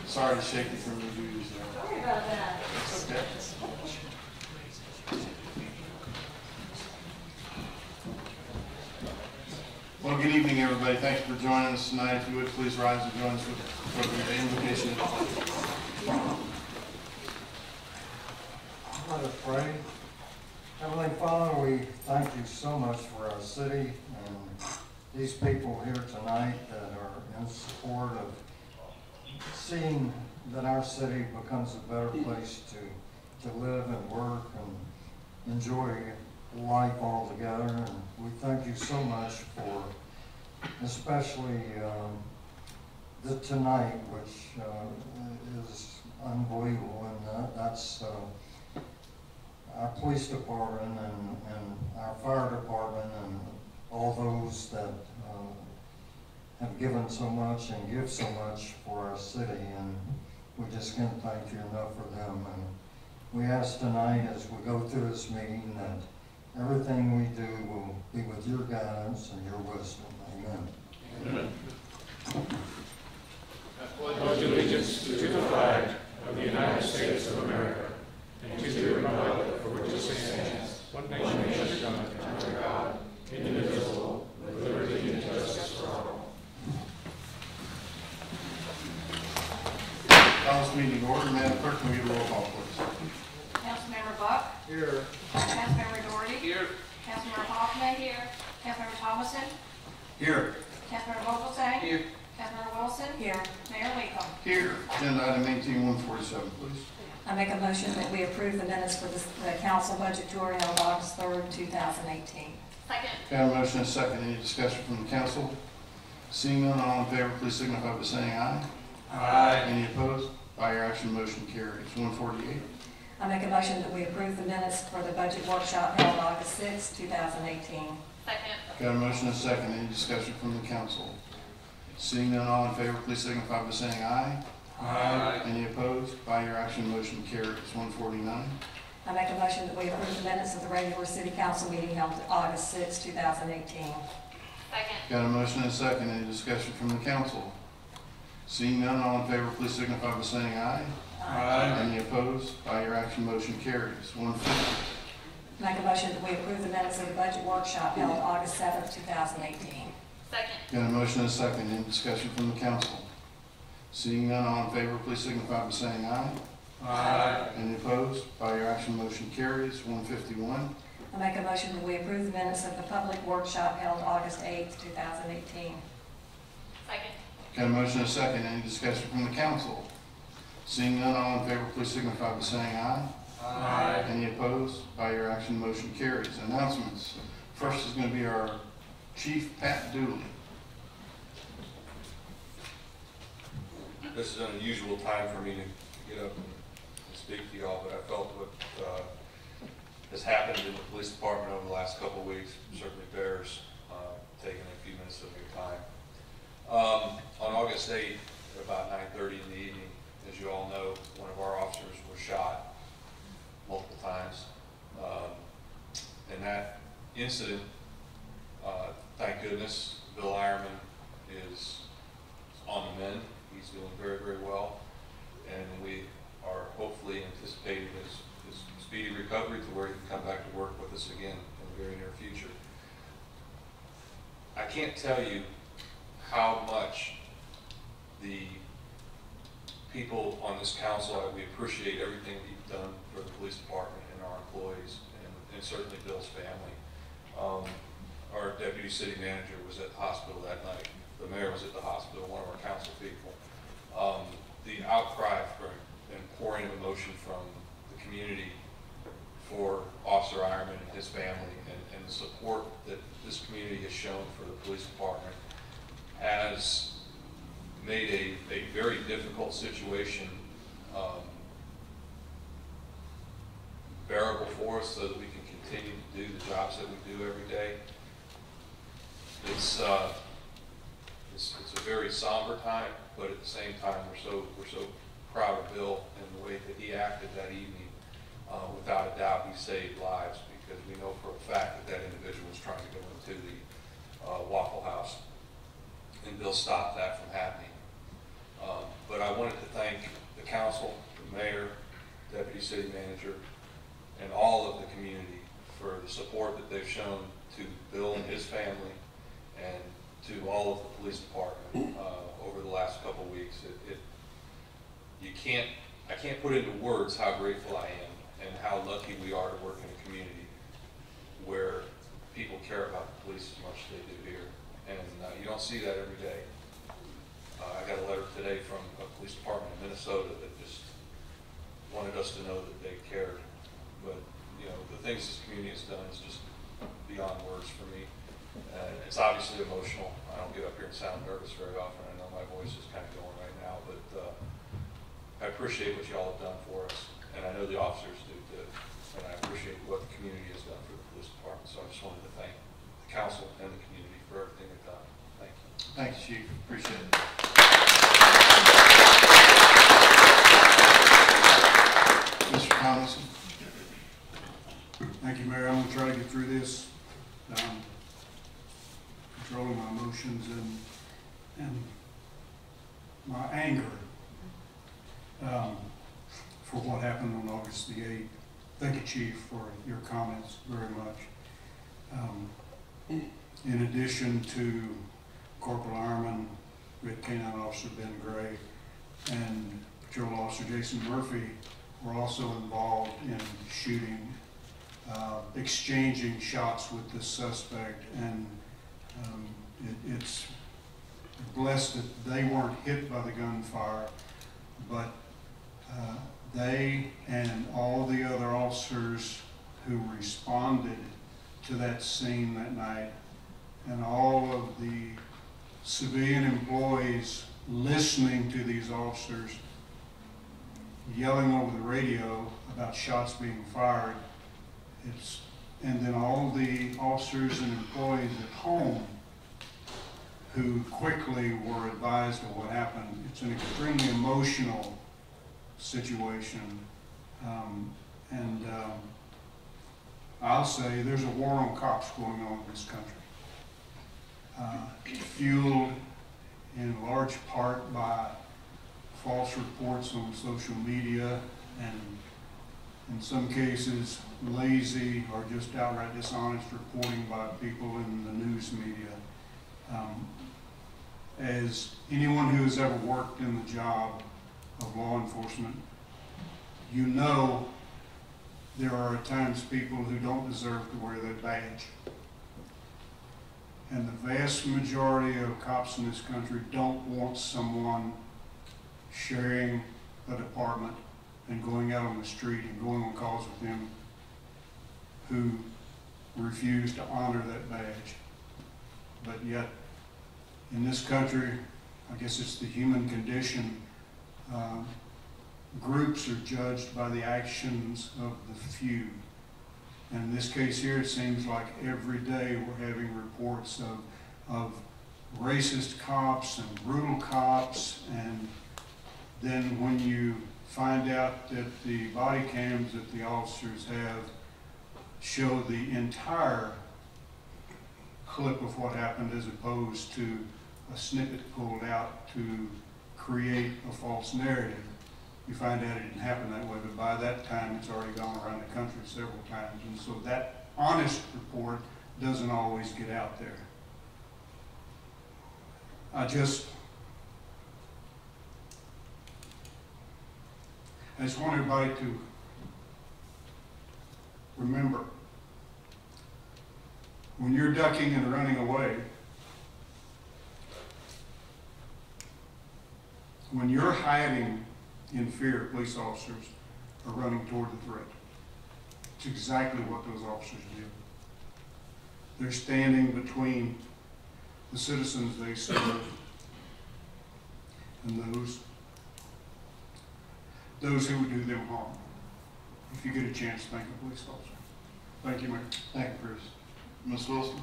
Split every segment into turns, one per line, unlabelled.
Sorry to shake you from your duties there.
Sorry about that.
It's okay. Well, good evening, everybody. Thank you for joining us tonight. If you would, please rise and join us for the invocation of the pledge.
Let us pray. Heavenly Father, we thank you so much for our city and these people here tonight that are in support of seeing that our city becomes a better place to live and work and enjoy life altogether. And we thank you so much for especially tonight, which is unbelievable, and that's our police department and our fire department and all those that have given so much and give so much for our city, and we just can't thank you enough for them. And we ask tonight as we go through this meeting that everything we do will be with your guidance and your wisdom. Amen.
Amen. I pledge allegiance to the flag of the United States of America and to the republic for which it stands, one nation under God, indivisible, with liberty and justice for all.
Call this meeting to order. Madam Clerk, can we get a roll call, please?
Councilmember Buck.
Here.
Councilmember Doherty.
Here.
Councilmember Hoffman. Here. Councilmember Thomason.
Here.
Councilmember Vogelsang.
Here.
Councilmember Wilson. Here. Mayor Wakem.
Here. Agenda item 18147, please.
I make a motion that we approve the minutes for the council budget tour held August 3rd, 2018.
Second.
Got a motion and a second. Any discussion from the council? Seeing none, all in favor, please signify by saying aye.
Aye.
Any opposed? By your action, motion carries. 148.
I make a motion that we approve the minutes for the budget workshop held August 6th, 2018.
Second.
Got a motion and a second. Any discussion from the council? Seeing none, all in favor, please signify by saying aye.
Aye.
Any opposed? By your action, motion carries. 149.
I make a motion that we approve the minutes of the regular city council meeting held August 6th, 2018.
Second.
Got a motion and a second. Any discussion from the council? Seeing none, all in favor, please signify by saying aye.
Aye.
Any opposed? By your action, motion carries. 150.
Make a motion that we approve the minutes of the budget workshop held August 7th, 2018.
Second.
Got a motion and a second. Any discussion from the council? Seeing none, all in favor, please signify by saying aye.
Aye.
Any opposed? By your action, motion carries. 151.
I make a motion that we approve the minutes of the public workshop held August 8th, 2018.
Second.
Got a motion and a second. Any discussion from the council? Seeing none, all in favor, please signify by saying aye.
Aye.
Any opposed? By your action, motion carries. Announcements. First is going to be our Chief, Pat Dooley.
This is an unusual time for me to get up and speak to y'all, but I felt what has happened in the police department over the last couple of weeks certainly bears taking a few minutes of your time. On August 8th, at about 9:30 in the evening, as you all know, one of our officers was shot multiple times. In that incident, thank goodness, Bill Ironman is on the mend. He's doing very, very well, and we are hopefully anticipating his speedy recovery to where he can come back to work with us again in the very near future. I can't tell you how much the people on this council, we appreciate everything that you've done for the police department and our employees, and certainly Bill's family. Our deputy city manager was at the hospital that night. The mayor was at the hospital, one of our council people. The outcry and pouring of emotion from the community for Officer Ironman and his family, and the support that this community has shown for the police department has made a very difficult situation bearable for us so that we can continue to do the jobs that we do every day. It's a very somber time, but at the same time, we're so proud of Bill and the way that he acted that evening. Without a doubt, he saved lives, because we know for a fact that individual was trying to go into the Waffle House, and Bill stopped that from happening. deputy city manager, and all of the community for the support that they've shown to Bill and his family and to all of the police department over the last couple of weeks. I can't put into words how grateful I am and how lucky we are to work in a community where people care about the police as much as they do here. And you don't see that every day. I got a letter today from a police department in Minnesota that just wanted us to know that they cared. But, you know, the things this community has done is just beyond words for me. It's obviously emotional. I don't get up here and sound nervous very often. I know my voice is kind of going right now, but I appreciate what y'all have done for us, and I know the officers do too. And I appreciate what the community has done for the police department. So I just wanted to thank the council and the community for everything they've done. Thank you.
Thank you, Chief. Appreciate it. Mr. Tomlinson.
Thank you, Mayor. I'm going to try to get through this, controlling my emotions and my anger for what happened on August the 8th. Thank you, Chief, for your comments very much. In addition to Corporal Ironman, we had K-9 Officer Ben Gray and Patrol Officer Jason Murphy were also involved in shooting, exchanging shots with the suspect, and it's blessed that they weren't hit by the gunfire, but they and all the other officers who responded to that scene that night, and all of the civilian employees listening to these officers yelling over the radio about shots being fired, and then all the officers and employees at home who quickly were advised of what happened. It's an extremely emotional situation. I'll say there's a war on cops going on in this country, fueled in large part by false reports on social media and in some cases lazy or just outright dishonest reporting by people in the news media. As anyone who has ever worked in the job of law enforcement, you know there are at times people who don't deserve to wear that badge. And the vast majority of cops in this country don't want someone sharing a department and going out on the street and going on calls with them who refuse to honor that badge. But yet, in this country, I guess it's the human condition, groups are judged by the actions of the few. And in this case here, it seems like every day we're having reports of racist cops and brutal cops, and then when you find out that the body cams that the officers have show the entire clip of what happened as opposed to a snippet pulled out to create a false narrative, you find out it didn't happen that way, but by that time it's already gone around the country several times, and so that honest report doesn't always get out there. I just want everybody to remember, when you're ducking and running away, when you're hiding in fear, police officers are running toward the threat. It's exactly what those officers do. They're standing between the citizens they serve and those who would do them harm. If you get a chance, thank a police officer. Thank you, Mayor.
Thank you, Bruce. Ms. Wilson?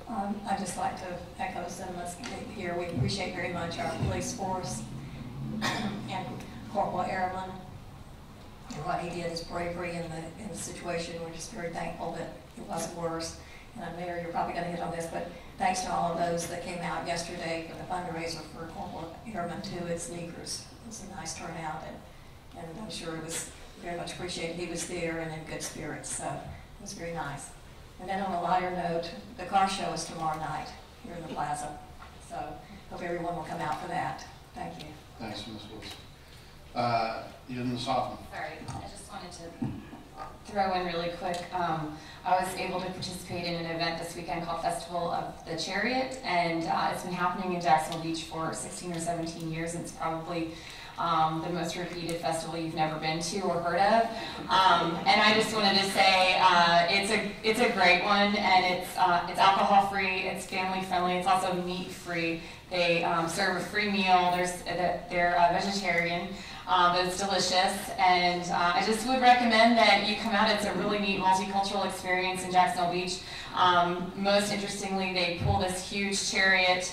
I'd just like to echo sentiments here. We appreciate very much our police force and Corporal Ehrman and what he did, his bravery in the situation. We're just very thankful that it wasn't worse. And Mayor, you're probably going to hit on this, but thanks to all of those that came out yesterday for the fundraiser for Corporal Ehrman too at Sneakers. It was a nice turnout, and I'm sure it was very much appreciated. He was there and in good spirits, so it was very nice. And then on a lighter note, the car show is tomorrow night here in the plaza, so hope everyone will come out for that. Thank you.
Thanks, Ms. Wilson. Ms. Hoffman.
Sorry, I just wanted to throw in really quick. I was able to participate in an event this weekend called Festival of the Chariot, and it's been happening in Jacksonville Beach for 16 or 17 years. It's probably the most repeated festival you've never been to or heard of. And I just wanted to say it's a great one, and it's alcohol free, it's family friendly, it's also meat free. They serve a free meal. They're vegetarian, but it's delicious. And I just would recommend that you come out. It's a really neat multicultural experience in Jacksonville Beach. Most interestingly, they pull this huge chariot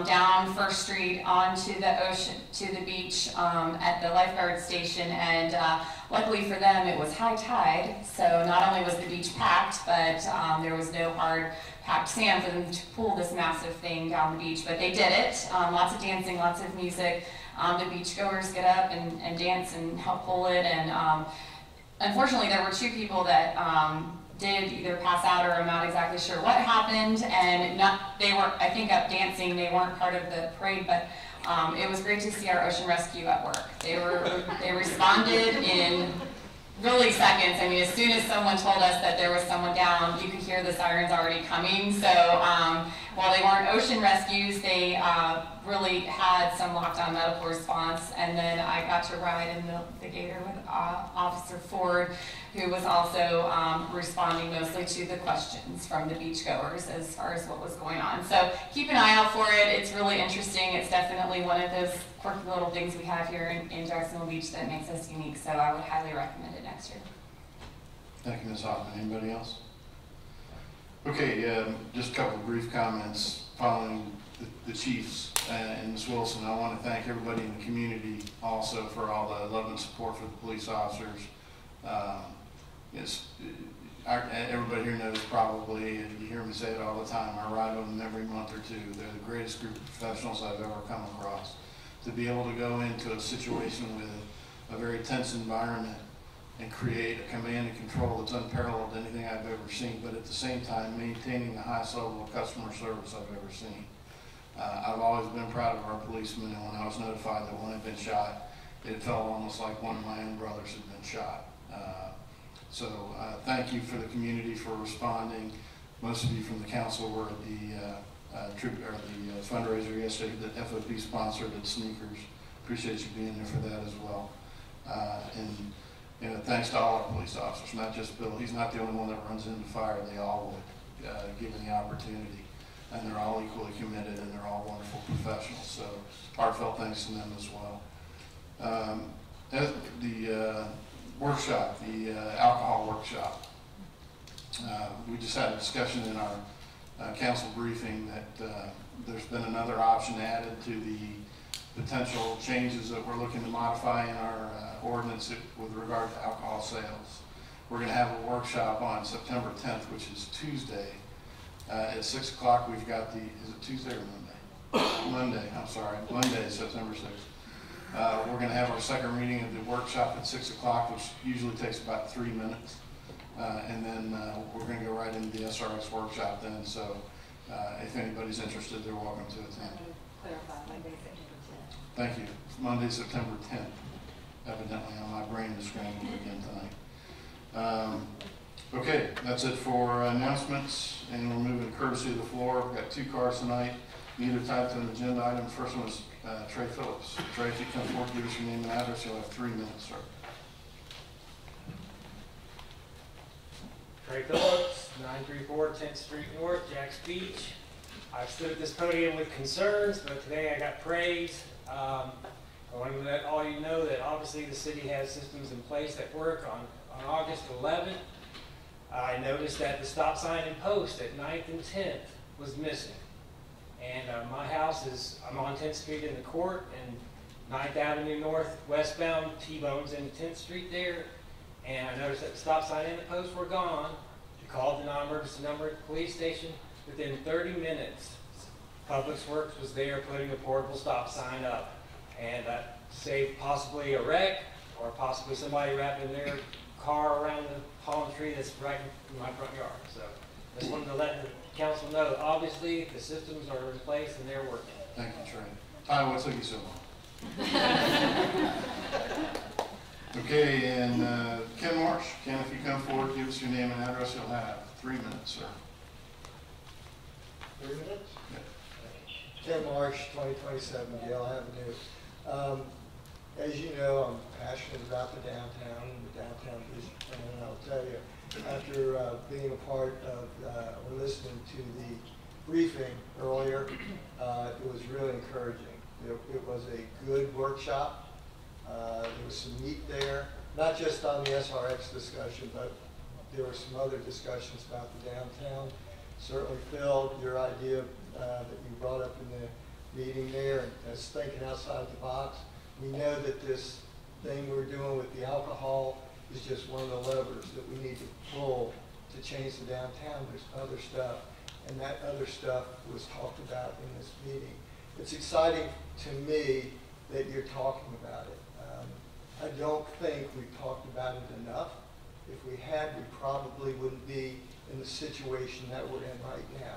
down First Street onto the ocean, to the beach at the lifeguard station, and luckily for them it was high tide, so not only was the beach packed, but there was no hard packed sand for them to pull this massive thing down the beach, but they did it. Lots of dancing, lots of music. The beachgoers get up and dance and help pull it, and unfortunately there were 2 people that did either pass out or I'm not exactly sure what happened, and they were, I think, up dancing. They weren't part of the parade, but it was great to see our ocean rescue at work. They responded in really seconds. I mean, as soon as someone told us that there was someone down, you could hear the sirens already coming. So while they weren't ocean rescues, they really had some lockdown medical response. And then I got to ride in the Gator with Officer Ford, who was also responding mostly to the questions from the beachgoers as far as what was going on. So keep an eye out for it. It's really interesting. It's definitely one of those quirky little things we have here in Jacksonville Beach that makes us unique. So I would highly recommend it next year.
Thank you, Ms. Hoffman. Anybody else? Okay, just a couple of brief comments following the chiefs and Ms. Wilson. I want to thank everybody in the community also for all the love and support for the police officers. Everybody here knows probably, and you hear me say it all the time, I ride with them every month or 2. They're the greatest group of professionals I've ever come across. To be able to go into a situation with a very tense environment and create a command and control that's unparalleled to anything I've ever seen, but at the same time maintaining the highest level of customer service I've ever seen. I've always been proud of our policemen, and when I was notified that one had been shot, it felt almost like one of my own brothers had been shot. So thank you for the community for responding. Most of you from the council were at the fundraiser yesterday that FOP sponsored at Sneakers. Appreciate you being there for that as well. And thanks to all our police officers, not just Bill. He's not the only one that runs into fire. They all would, given the opportunity. And they're all equally committed, and they're all wonderful professionals. So heartfelt thanks to them as well. The workshop, the alcohol workshop. We just had a discussion in our council briefing that there's been another option added to the potential changes that we're looking to modify in our ordinance with regard to alcohol sales. We're going to have a workshop on September 10th, which is Tuesday. At 6 o'clock, we've got is it Tuesday or Monday? Monday, I'm sorry. Monday, September 6th. We're going to have our second reading of the workshop at 6 o'clock, which usually takes about 3 minutes. And then we're going to go right into the SRX workshop then. So if anybody's interested, they're welcome to attend.
Clarify, Monday, September 10th.
Thank you. Monday, September 10th. Evidently, my brain is scrambled again tonight. Okay, that's it for announcements, and we're moving courtesy of the floor. We've got 2 cards tonight, neither tied to an agenda item. The first one is Trey Phillips. Trey, if you come forward, give us your name and address. You'll have 3 minutes, sir.
Trey Phillips, 934 10th Street North, Jacks Beach. I've stood at this podium with concerns, but today I got praise. I want to let all you know that obviously the city has systems in place that work. On August 11th, I noticed that the stop sign and post at 9th and 10th was missing. And my house I'm on 10th Street in the court, and 9th Avenue North, westbound, T-bones into 10th Street there. And I noticed that the stop sign and the post were gone. I called the non-emergency number at the police station. Within 30 minutes, Public Works was there putting a portable stop sign up. And that saved possibly a wreck or possibly somebody wrapping their car around the palm tree that's right in my front yard. So just wanted to let the council know, obviously, the systems are in place and they're working.
Thank you, Trey. Ty, what took you so long? Okay, and Ken Marsh. Ken, if you come forward, give us your name and address. You'll have 3 minutes, sir.
3 minutes?
Yeah.
Ken Marsh, 2027 Yale Avenue. As you know, I'm passionate about the downtown and the downtown vision plan, and I'll tell you, after being a part of, or listening to the briefing earlier, it was really encouraging. It was a good workshop. There was some meat there, not just on the SRX discussion, but there were some other discussions about the downtown. Certainly, Phil, your idea that you brought up in the meeting there, as thinking outside the box. We know that this thing we're doing with the alcohol is just one of the levers that we need to pull to change the downtown. There's other stuff, and that other stuff was talked about in this meeting. It's exciting to me that you're talking about it. I don't think we've talked about it enough. If we had, we probably wouldn't be in the situation that we're in right now.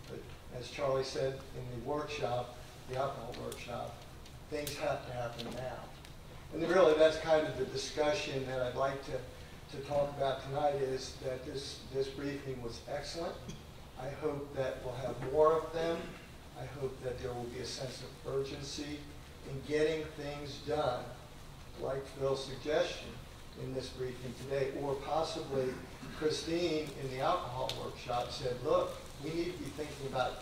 But as Charlie said in the workshop, the alcohol workshop, things have to happen now. And really, that's kind of the discussion that I'd like to talk about tonight, is that this briefing was excellent. I hope that we'll have more of them. I hope that there will be a sense of urgency in getting things done, like Phil's suggestion in this briefing today, or possibly Christine in the alcohol workshop said, look, we need to be thinking about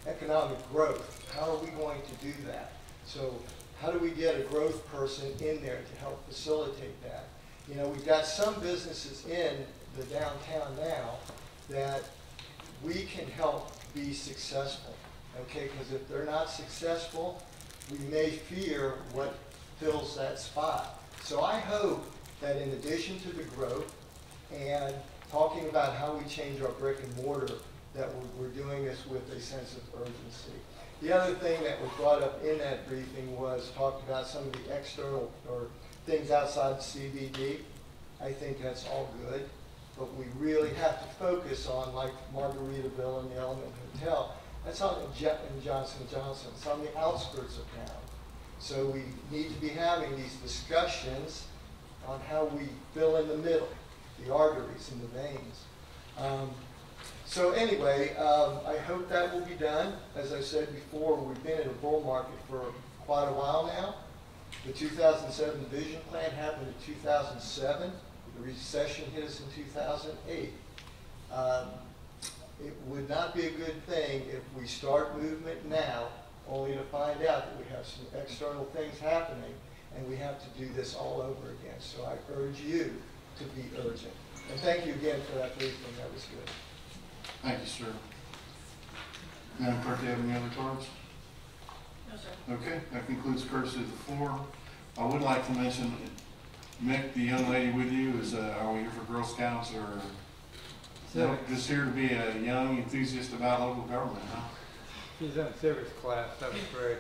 economic growth. How are we going to do that? So how do we get a growth person in there to help facilitate that? You know, we've got some businesses in the downtown now that we can help be successful, okay? Because if they're not successful, we may fear what fills that spot. So I hope that in addition to the growth and talking about how we change our brick and mortar, that we're doing this with a sense of urgency. The other thing that was brought up in that briefing was talked about some of the external or things outside the CBD. I think that's all good, but we really have to focus on, like Margaritaville and the Element Hotel. That's on in Johnson & Johnson. It's on the outskirts of town. So we need to be having these discussions on how we fill in the middle, the arteries and the veins. So anyway, I hope that will be done. As I said before, we've been in a bull market for quite a while now. The 2007 vision plan happened in 2007. The recession hit us in 2008. It would not be a good thing if we start movement now, only to find out that we have some external things happening, and we have to do this all over again. So I urge you to be urgent. And thank you again for that briefing. That was good.
Thank you, sir. Madam Clerk, do you have any other cards?
No, sir.
Okay, that concludes courtesy of the floor. I would like to mention, Mick, the young lady with you, is, are we here for Girl Scouts or no, just here to be a young enthusiast about local government, huh?
She's in civics class, that was great.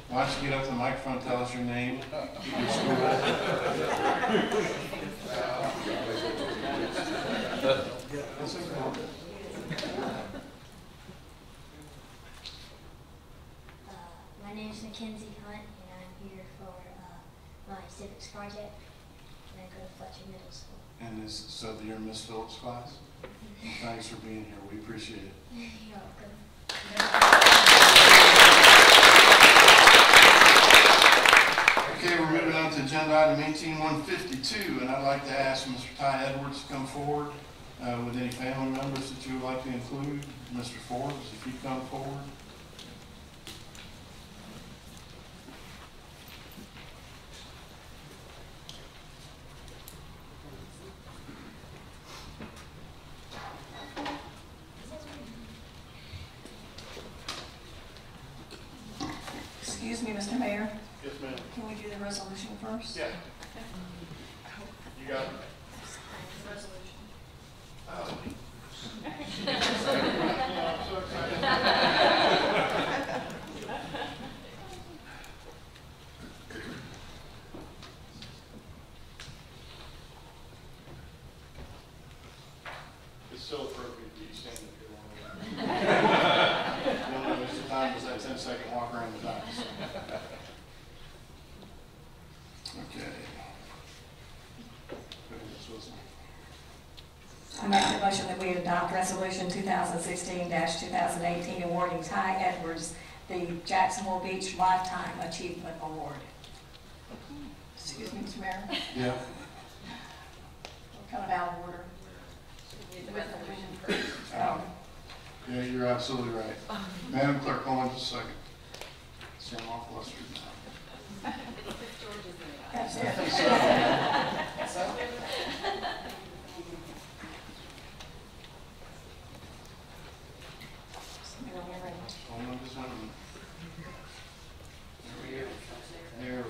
Why don't you get up to the microphone, tell us your name, your school.
My name is Mackenzie Hunt, and I'm here for my civics project, and I go to Fletcher Middle School.
And so you're in Miss Phillips' class? Thanks for being here. We appreciate it.
You're welcome.
Okay, we're moving on to agenda item 18152, and I'd like to ask Mr. Ty Edwards to come forward with any family members that you would like to include. Mr. Forbes, if you come forward.
Excuse me, Mr. Mayor.
Yes, ma'am.
Can we do the resolution first?
Yeah. You got it.
Resolution.
Oh. Okay. Go ahead, Ms. Wilson.
I make the motion that we adopt Resolution 2016-2018 awarding Ty Edwards the Jacksonville Beach Lifetime Achievement Award. Excuse me, Mr. Mayor,
Yeah.
kind of out of order.
Yeah, you're absolutely right. Madam Clerk, hold on just a second. See, I'm off flustered now.
That's it.
Hold on just a minute. There we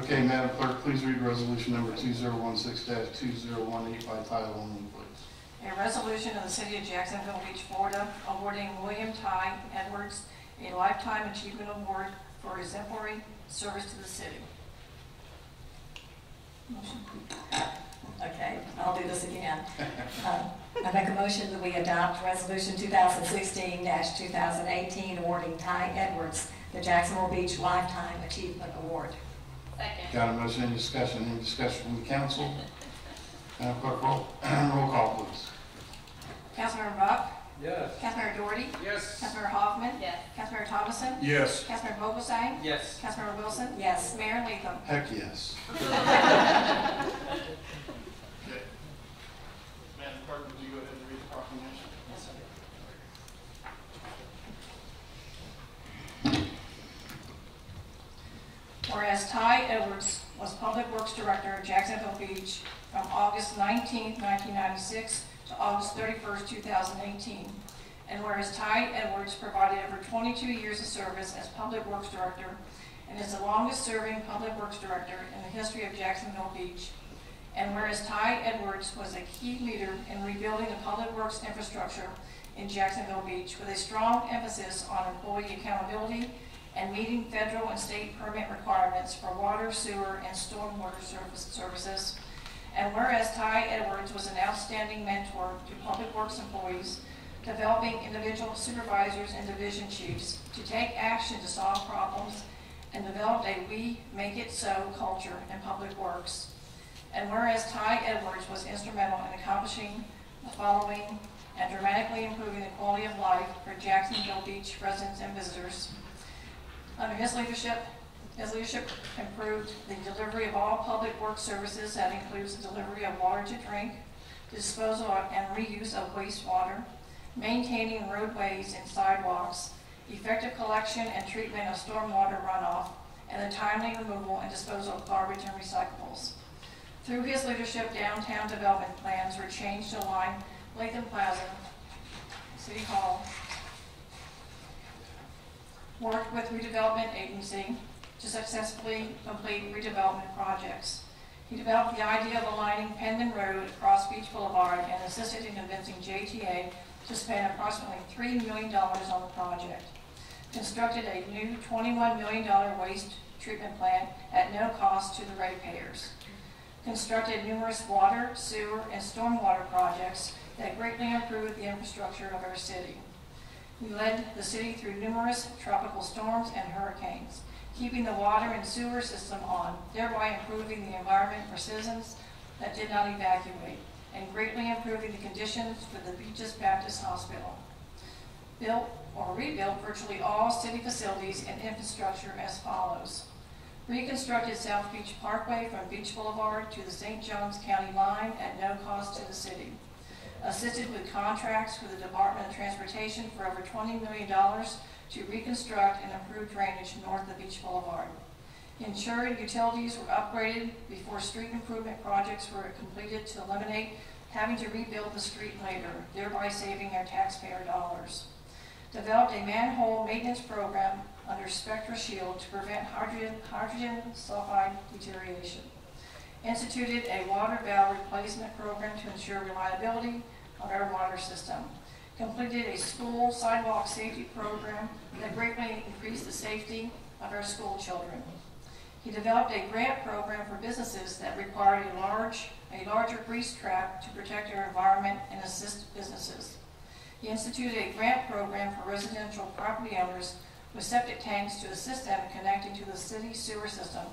go. Okay, Madam Clerk, please read resolution number 2016-2018 by title only, please.
A resolution of the City of Jacksonville Beach, Florida, awarding William Ty Edwards a Lifetime Achievement Award for exemplary service to the city. Motion. Okay, I'll do this again. I make a motion that we adopt Resolution 2016-2018 awarding Ty Edwards the Jacksonville Beach Lifetime Achievement Award.
Second.
Got a motion, any discussion? Any discussion from the council? Madam Clerk, roll call, please.
Councilmember Buck?
Yes.
Councilmember Doherty?
Yes.
Councilmember Hoffman?
Yes.
Councilmember Thomason?
Yes.
Councilmember Vogelsang?
Yes.
Councilmember Wilson? Yes. Mayor Latham?
Heck, yes. Okay. Madam Clerk, would you go ahead and read the proclamation?
Yes, sir. Whereas Ty Edwards was Public Works Director of Jacksonville Beach from August 19, 1996 to August 31, 2018. And whereas Ty Edwards provided over 22 years of service as Public Works Director and is the longest serving Public Works Director in the history of Jacksonville Beach. And whereas Ty Edwards was a key leader in rebuilding the public works infrastructure in Jacksonville Beach with a strong emphasis on employee accountability and meeting federal and state permit requirements for water, sewer, and stormwater services. And whereas Ty Edwards was an outstanding mentor to public works employees, developing individual supervisors and division chiefs to take action to solve problems and developed a "we make it so" culture in public works. And whereas Ty Edwards was instrumental in accomplishing the following and dramatically improving the quality of life for Jacksonville Beach residents and visitors. Under his leadership improved the delivery of all public works services. That includes the delivery of water to drink, disposal and reuse of wastewater, maintaining roadways and sidewalks, effective collection and treatment of stormwater runoff, and the timely removal and disposal of garbage and recyclables. Through his leadership, downtown development plans were changed to align Latham Plaza, City Hall, worked with redevelopment agency to successfully complete redevelopment projects. He developed the idea of aligning Pendon Road across Beach Boulevard and assisted in convincing JTA to spend approximately $3 million on the project. Constructed a new $21 million waste treatment plant at no cost to the ratepayers. Constructed numerous water, sewer, and stormwater projects that greatly improved the infrastructure of our city. We led the city through numerous tropical storms and hurricanes, keeping the water and sewer system on, thereby improving the environment for citizens that did not evacuate, and greatly improving the conditions for the Beaches Baptist Hospital. Built or rebuilt virtually all city facilities and infrastructure as follows. Reconstructed South Beach Parkway from Beach Boulevard to the St. Johns County line at no cost to the city. Assisted with contracts with the Department of Transportation for over $20 million to reconstruct and improve drainage north of Beach Boulevard. Ensured utilities were upgraded before street improvement projects were completed to eliminate having to rebuild the street later, thereby saving our taxpayer dollars. Developed a manhole maintenance program under Spectra Shield to prevent hydrogen sulfide deterioration. Instituted a water valve replacement program to ensure reliability of our water system. Completed a school sidewalk safety program that greatly increased the safety of our school children. He developed a grant program for businesses that required a larger grease trap to protect our environment and assist businesses. He instituted a grant program for residential property owners with septic tanks to assist them in connecting to the city sewer system,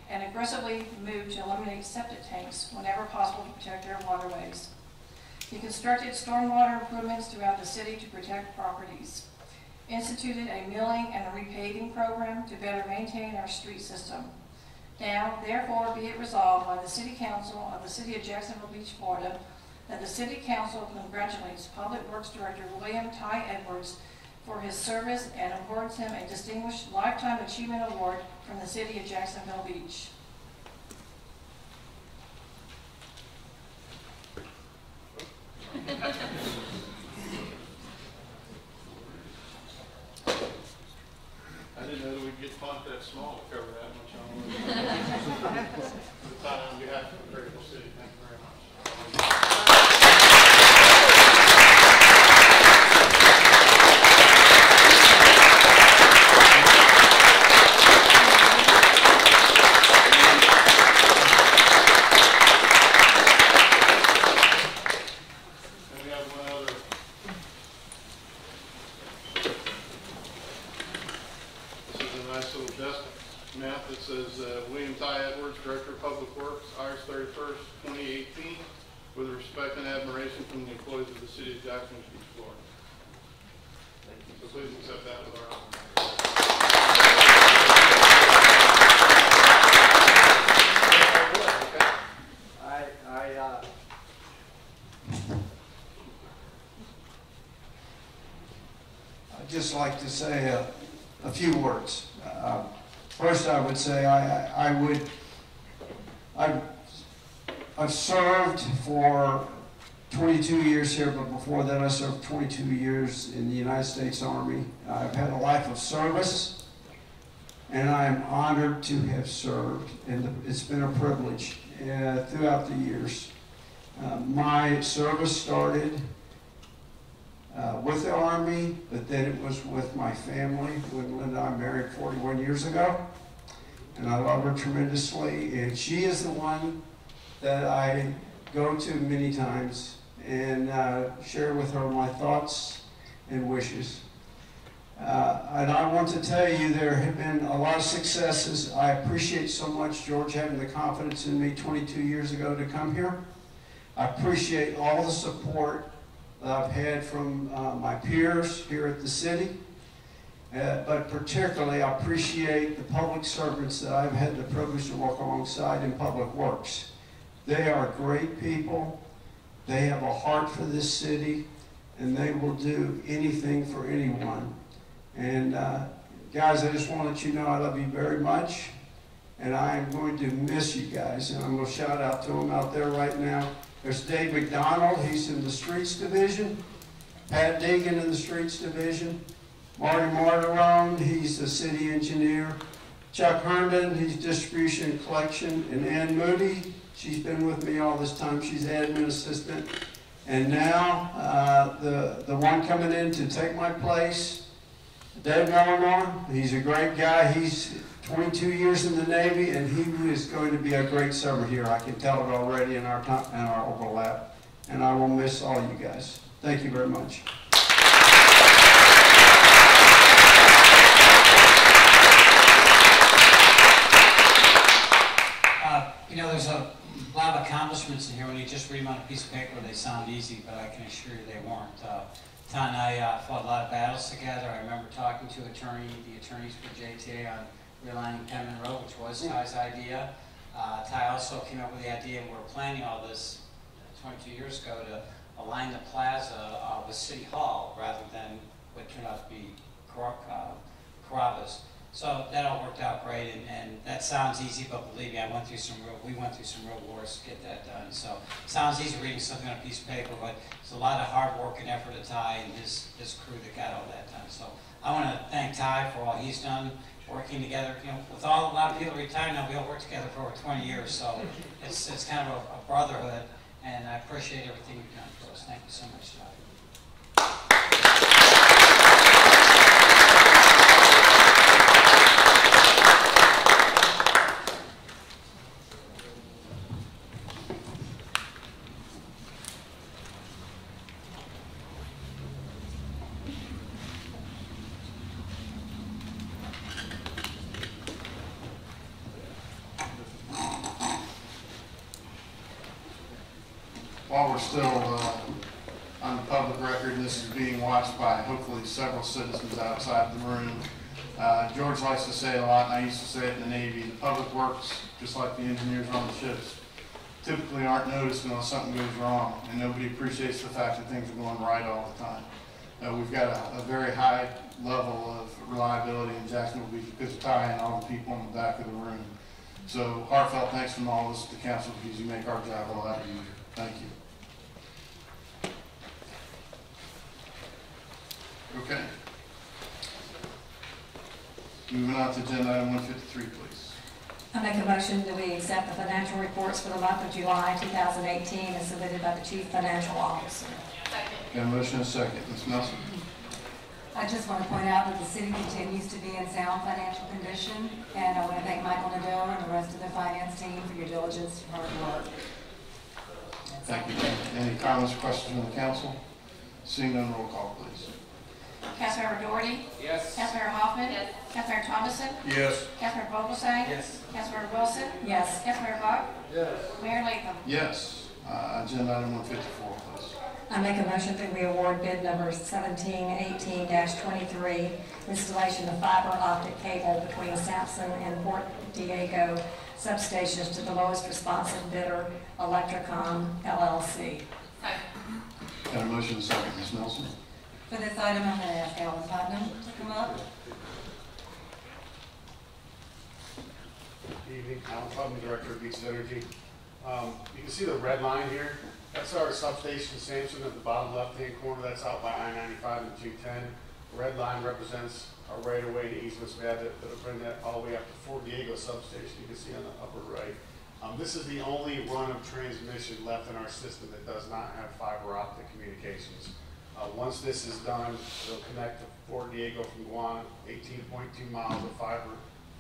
and aggressively moved to eliminate septic tanks whenever possible to protect their waterways. He constructed stormwater improvements throughout the city to protect properties, instituted a milling and a repaving program to better maintain our street system. Now, therefore, be it resolved by the City Council of the City of Jacksonville Beach, Florida, that the City Council congratulates Public Works Director William Ty Edwards for his service and awards him a Distinguished Lifetime Achievement Award from the City of Jacksonville Beach.
I didn't know that we'd get font that small to cover that much on the time on behalf of the grateful city. Thank you very much. And we have one other. This is a nice little desk map that says William Ty Edwards, Director of Public Works, August 31st, 2018, with respect and admiration from the employees of the City of Jacksonville Beach, Florida. So please accept that with our honor.
I'd just like to say a few words. First, I would say I've served for 22 years here, but before that I served 22 years in the United States Army. I've had a life of service, and I am honored to have served, and it's been a privilege throughout the years. My service started with the Army, but then it was with my family when Linda and I married 41 years ago. And I love her tremendously. And she is the one that I go to many times and share with her my thoughts and wishes. And I want to tell you there have been a lot of successes. I appreciate so much George having the confidence in me 22 years ago to come here. I appreciate all the support that I've had from my peers here at the city, but particularly I appreciate the public servants that I've had the privilege to work alongside in Public Works. They are great people, they have a heart for this city, and they will do anything for anyone. And guys, I just want to let you know I love you very much, and I am going to miss you guys, and I'm going to shout out to them out there right now. There's Dave McDonald, he's in the Streets Division. Pat Deegan in the Streets Division. Marty Martirone, he's the City Engineer. Chuck Herndon, he's Distribution and Collection. And Ann Moody, she's been with me all this time, she's Admin Assistant. And now, the one coming in to take my place, Dave Eleanor, he's a great guy. He's 22 years in the Navy, and he is going to be a great servant here. I can tell it already in our overlap, and I will miss all you guys. Thank you very much.
You know, there's a lot of accomplishments in here. When you just read them on a piece of paper, they sound easy, but I can assure you they weren't. Ty and I fought a lot of battles together. I remember talking to the attorneys for JTA on realigning Penman Road, which was Ty's idea. Ty also came up with the idea, and we were planning all this 22 years ago, to align the plaza with City Hall rather than what turned out to be Carrabba's. So that all worked out great, and that sounds easy, but believe me, we went through some real wars to get that done. So it sounds easy reading something on a piece of paper, but it's a lot of hard work and effort of Ty and his crew that got all that done. So I want to thank Ty for all he's done, working together. You know, with a lot of people retired now, we all work together for over 20 years, so it's kind of a brotherhood, and I appreciate everything you've done for us. Thank you so much, Ty.
while we're still on the public record, and this is being watched by hopefully several citizens outside the room, George likes to say a lot, and I used to say it in the Navy, the public works, just like the engineers on the ships, typically aren't noticed unless something goes wrong, and nobody appreciates the fact that things are going right all the time. We've got a very high level of reliability in Jacksonville Beach because of Ty and all the people in the back of the room. So heartfelt thanks from all of us to council because you make our job a lot easier. Thank you. Okay. Moving on to agenda item 153, please.
I make a motion that we accept the financial reports for the month of July 2018 as submitted by the Chief Financial Officer.
Second.
Got a motion and a second. Ms. Nelson?
I just want to point out that the city continues to be in sound financial condition, and I want to thank Michael Nadeau and the rest of the finance team for your diligence and hard work.
Thank you. Any comments or questions from the council? Seeing none, roll call, please.
Councilmember Doherty?
Yes.
Councilmember Hoffman?
Yes.
Councilmember Thomason?
Yes.
Councilmember Vogelsang?
Yes.
Councilmember Wilson?
Yes.
Councilmember Buck?
Yes.
Mayor Latham?
Yes. Agenda item 154, please.
I make a motion that we award bid number 1718-23, installation of fiber optic cable between Sampson and Port Diego substations to the lowest responsive bidder, Electricom LLC.
Second.
Got a motion and a second. Ms. Nelson?
For this item, I'm going to ask Alan Putnam to come up.
Good evening, Alan Putnam, Director of Beach Energy. You can see the red line here. That's our substation Sampson at the bottom left-hand corner. That's out by I-95 and 210. The red line represents our right-of-way and easements we had that'll bring that all the way up to Fort Diego substation. You can see on the upper right. This is the only run of transmission left in our system that does not have fiber optic communications. Once this is done, it'll connect to Fort Diego from Guana, 18.2 miles of fiber,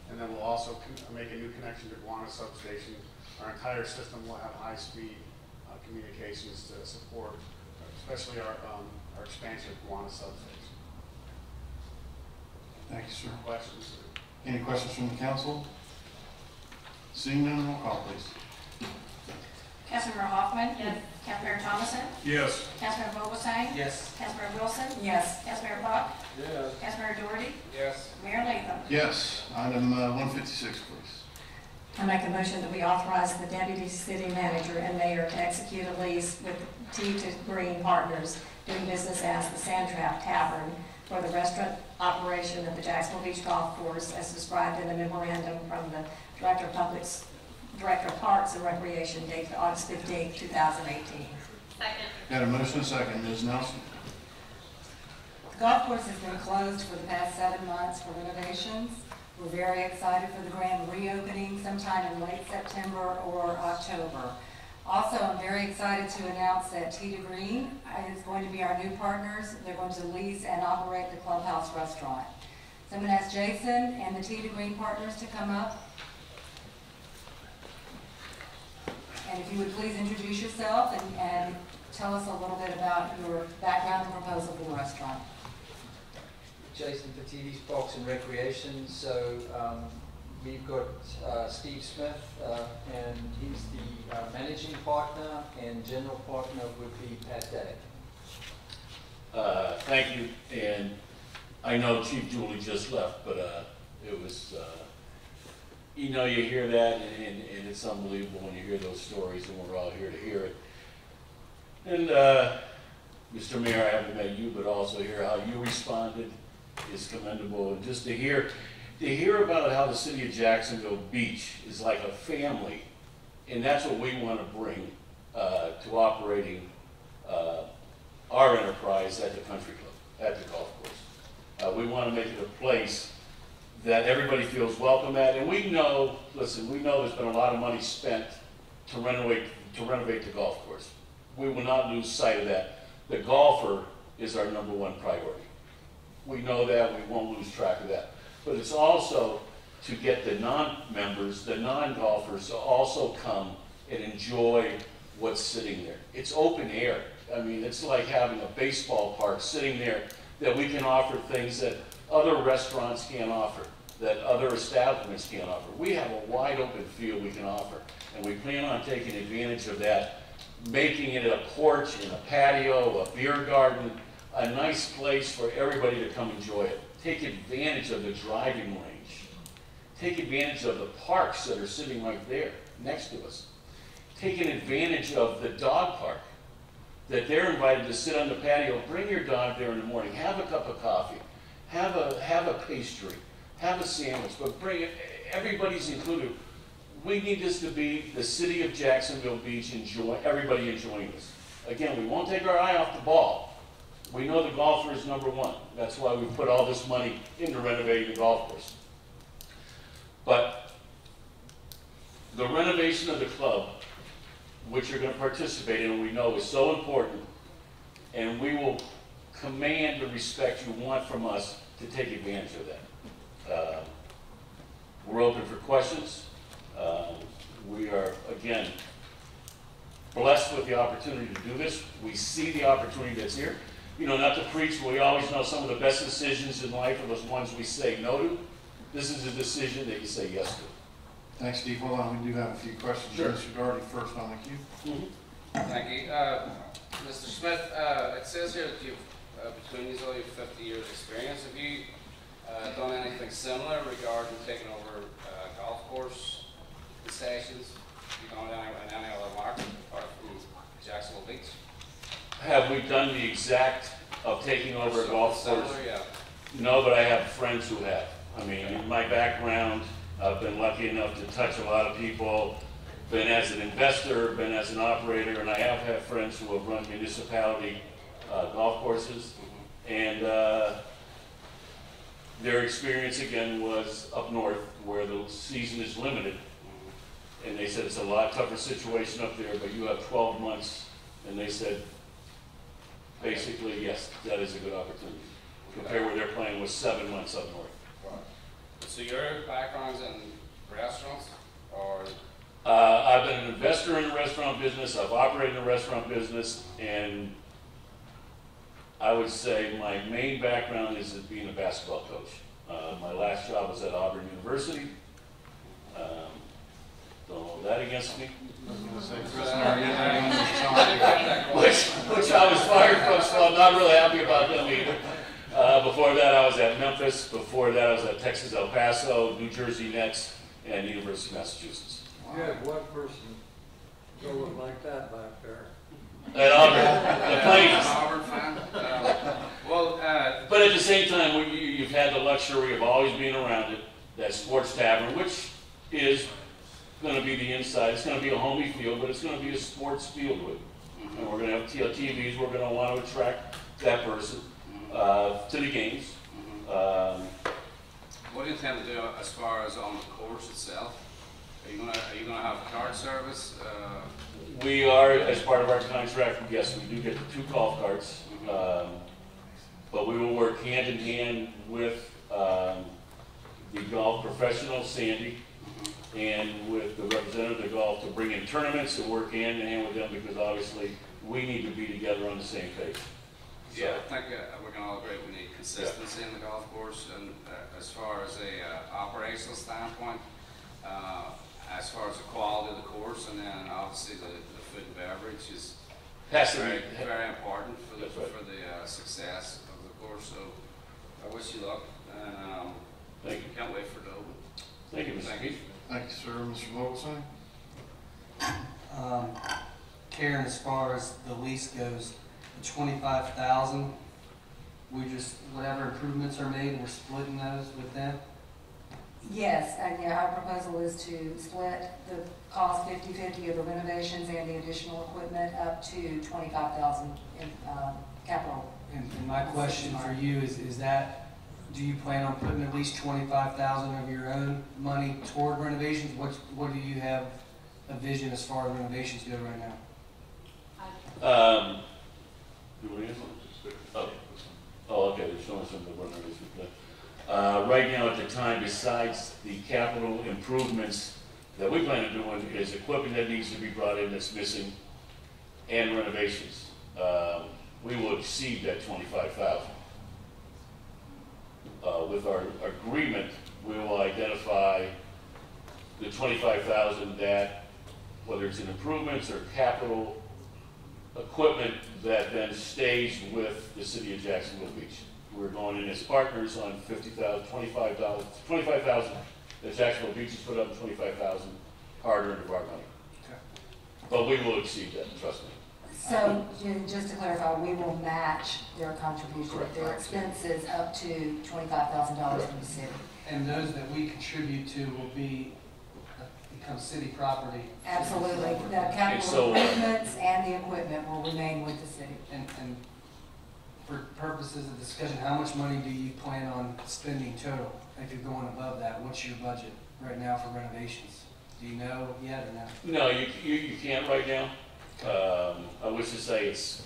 and then we'll also make a new connection to Guana substation. Our entire system will have high-speed communications to support, especially our expansion of Guana substation.
Thank you, sir.
Questions?
Any questions from the council? Seeing none, roll call, please.
Councilmember Hoffman?
Yes.
Councilmember Thomason?
Yes.
Councilmember Vogelsang?
Yes.
Councilmember Wilson?
Yes.
Councilmember Buck?
Yes.
Councilmember Doherty?
Yes.
Mayor Latham?
Yes. Item 156, please.
I make a motion that we authorize the Deputy City Manager and Mayor to execute a lease with T2 Green Partners doing business as the Sandtrap Tavern for the restaurant operation at the Jacksonville Beach Golf Course as described in the memorandum from the Director of Parks and Recreation dated August 15, 2018.
Second.
Got a motion and a second. Ms. Nelson?
The golf course has been closed for the past 7 months for renovations. We're very excited for the grand reopening sometime in late September or October. Also, I'm very excited to announce that T2 Green is going to be our new partners. They're going to lease and operate the Clubhouse restaurant. So I'm going to ask Jason and the T2 Green partners to come up. And if you would please introduce yourself and tell us a little bit about your background and proposal for the restaurant.
Jason Patides, Parks and Recreation. So we've got Steve Smith, and he's the managing partner, and general partner would be Pat Day.
Thank you, and I know Chief Julie just left, but it was, you know, you hear that, and it's unbelievable when you hear those stories, and we're all here to hear it. And Mr. Mayor, I haven't met you, but also hear how you responded is commendable, and just to hear about how the city of Jacksonville Beach is like a family, and that's what we want to bring to operating our enterprise at the country club, at the golf course. We want to make it a place that everybody feels welcome at, and we know, listen, we know there's been a lot of money spent to renovate the golf course. We will not lose sight of that. The golfer is our #1 priority. We know that, we won't lose track of that. But it's also to get the non-members, the non-golfers to also come and enjoy what's sitting there. It's open air. I mean, it's like having a baseball park sitting there that we can offer things that other restaurants can't offer, that other establishments can't offer. We have a wide open field we can offer, and we plan on taking advantage of that making it a porch and a patio, a beer garden, a nice place for everybody to come enjoy it. Take advantage of the driving range. Take advantage of the parks that are sitting right there next to us. Taking advantage of the dog park, that they're invited to sit on the patio. Bring your dog there in the morning. Have a cup of coffee. Have a pastry. Have a sandwich. But bring it. Everybody's included. We need this to be the city of Jacksonville Beach. Everybody enjoying this. Again, we won't take our eye off the ball. We know the golfer is number one. That's why we put all this money into renovating the golf course. But the renovation of the club, which you're going to participate in, we know is so important, and we will command the respect you want from us to take advantage of that. We're open for questions. We are, again, blessed with the opportunity to do this. We see the opportunity that's here. You know, not to preach, but we always know some of the best decisions in life are those ones we say no to. This is a decision that you say yes to.
Thanks, Steve. Hold on, we do have a few questions.
Sure.
Mr. Doherty first on the queue.
Thank you. Mr. Smith, it says here that you've, between these all, you have 50 years experience. Have you done anything similar regarding taking over golf course concessions? Have you done it in any other market apart from Jacksonville Beach?
Have we done the exact of taking over a golf course?
Similar, yeah.
No, but I have friends who have. I mean, in my background, I've been lucky enough to touch a lot of people, been as an investor, been as an operator, and I have had friends who have run municipality golf courses. And their experience, again, was up north, where the season is limited. And they said it's a lot tougher situation up there, but you have 12 months. And they said, basically, yes, that is a good opportunity. Compare where they're playing with 7 months up north.
So your background's in restaurants, or?
I've been an investor in the restaurant business. I've operated in the restaurant business, and I would say my main background is as being a basketball coach. My last job was at Auburn University. Don't hold that against me. Which I was fired from, so I'm not really happy about them either. Before that, I was at Memphis. Before that, I was at Texas El Paso, New Jersey Nets, and University of Massachusetts.
You had one person going like that back there.
At Auburn, the Plains.
Auburn fan.
But at the same time, you've had the luxury of always being around it, that sports tavern, which is going to be the inside. It's going to be a homey field, but it's going to be a sports field with it. And we're going to have TVs. We're going to want to attract that person to the games.
What do you intend to do as far as on the course itself? Are you gonna have card service?
We are, as part of our contract, yes, we do get the 2 golf carts, but we will work hand in hand with the golf professional, Sandy, and with the representative of the golf to bring in tournaments and work hand in hand with them, because obviously we need to be together on the same page.
Yeah, I think we're going to all agree we need consistency in the golf course, and as far as a operational standpoint, as far as the quality of the course, and then obviously the food and beverage is very important for the success of the course. So I wish you luck, and
thank you.
Can't wait for it to open.
Thank you, Mr. Keith.
Thank you, sir. Mr. Vogelsang?
Karen, as far as the lease goes, the 25,000, we just, whatever improvements are made, we're splitting those with them?
Yes, and yeah, our proposal is to split the cost 50-50 of the renovations and the additional equipment up to 25,000 in capital.
And my question for you is that, do you plan on putting at least 25,000 of your own money toward renovations? What do you have a vision as far as renovations go right now?
You want to answer? Oh, okay, they're showing some of the renovations. Right now at the time, besides the capital improvements that we plan on doing, is equipment that needs to be brought in that's missing, and renovations. We will exceed that 25,000. With our agreement, we will identify the 25,000 that, whether it's in improvements or capital equipment that then stays with the city of Jacksonville Beach. We're going in as partners on $50,000, $25,000 that Jacksonville Beach has put up, and $25,000 hard-earned of our money. But we will exceed that, trust me.
So, just to clarify, we will match their contribution,
Correct.
their expenses up to $25,000 from the city.
And those that we contribute to will become city property.
Absolutely. The
And
capital
so-
improvements and the equipment will remain with the city.
And for purposes of discussion, how much money do you plan on spending total? If you're going above that, what's your budget right now for renovations? Do you know yet or no?
No, you can't right now. I wish to say it's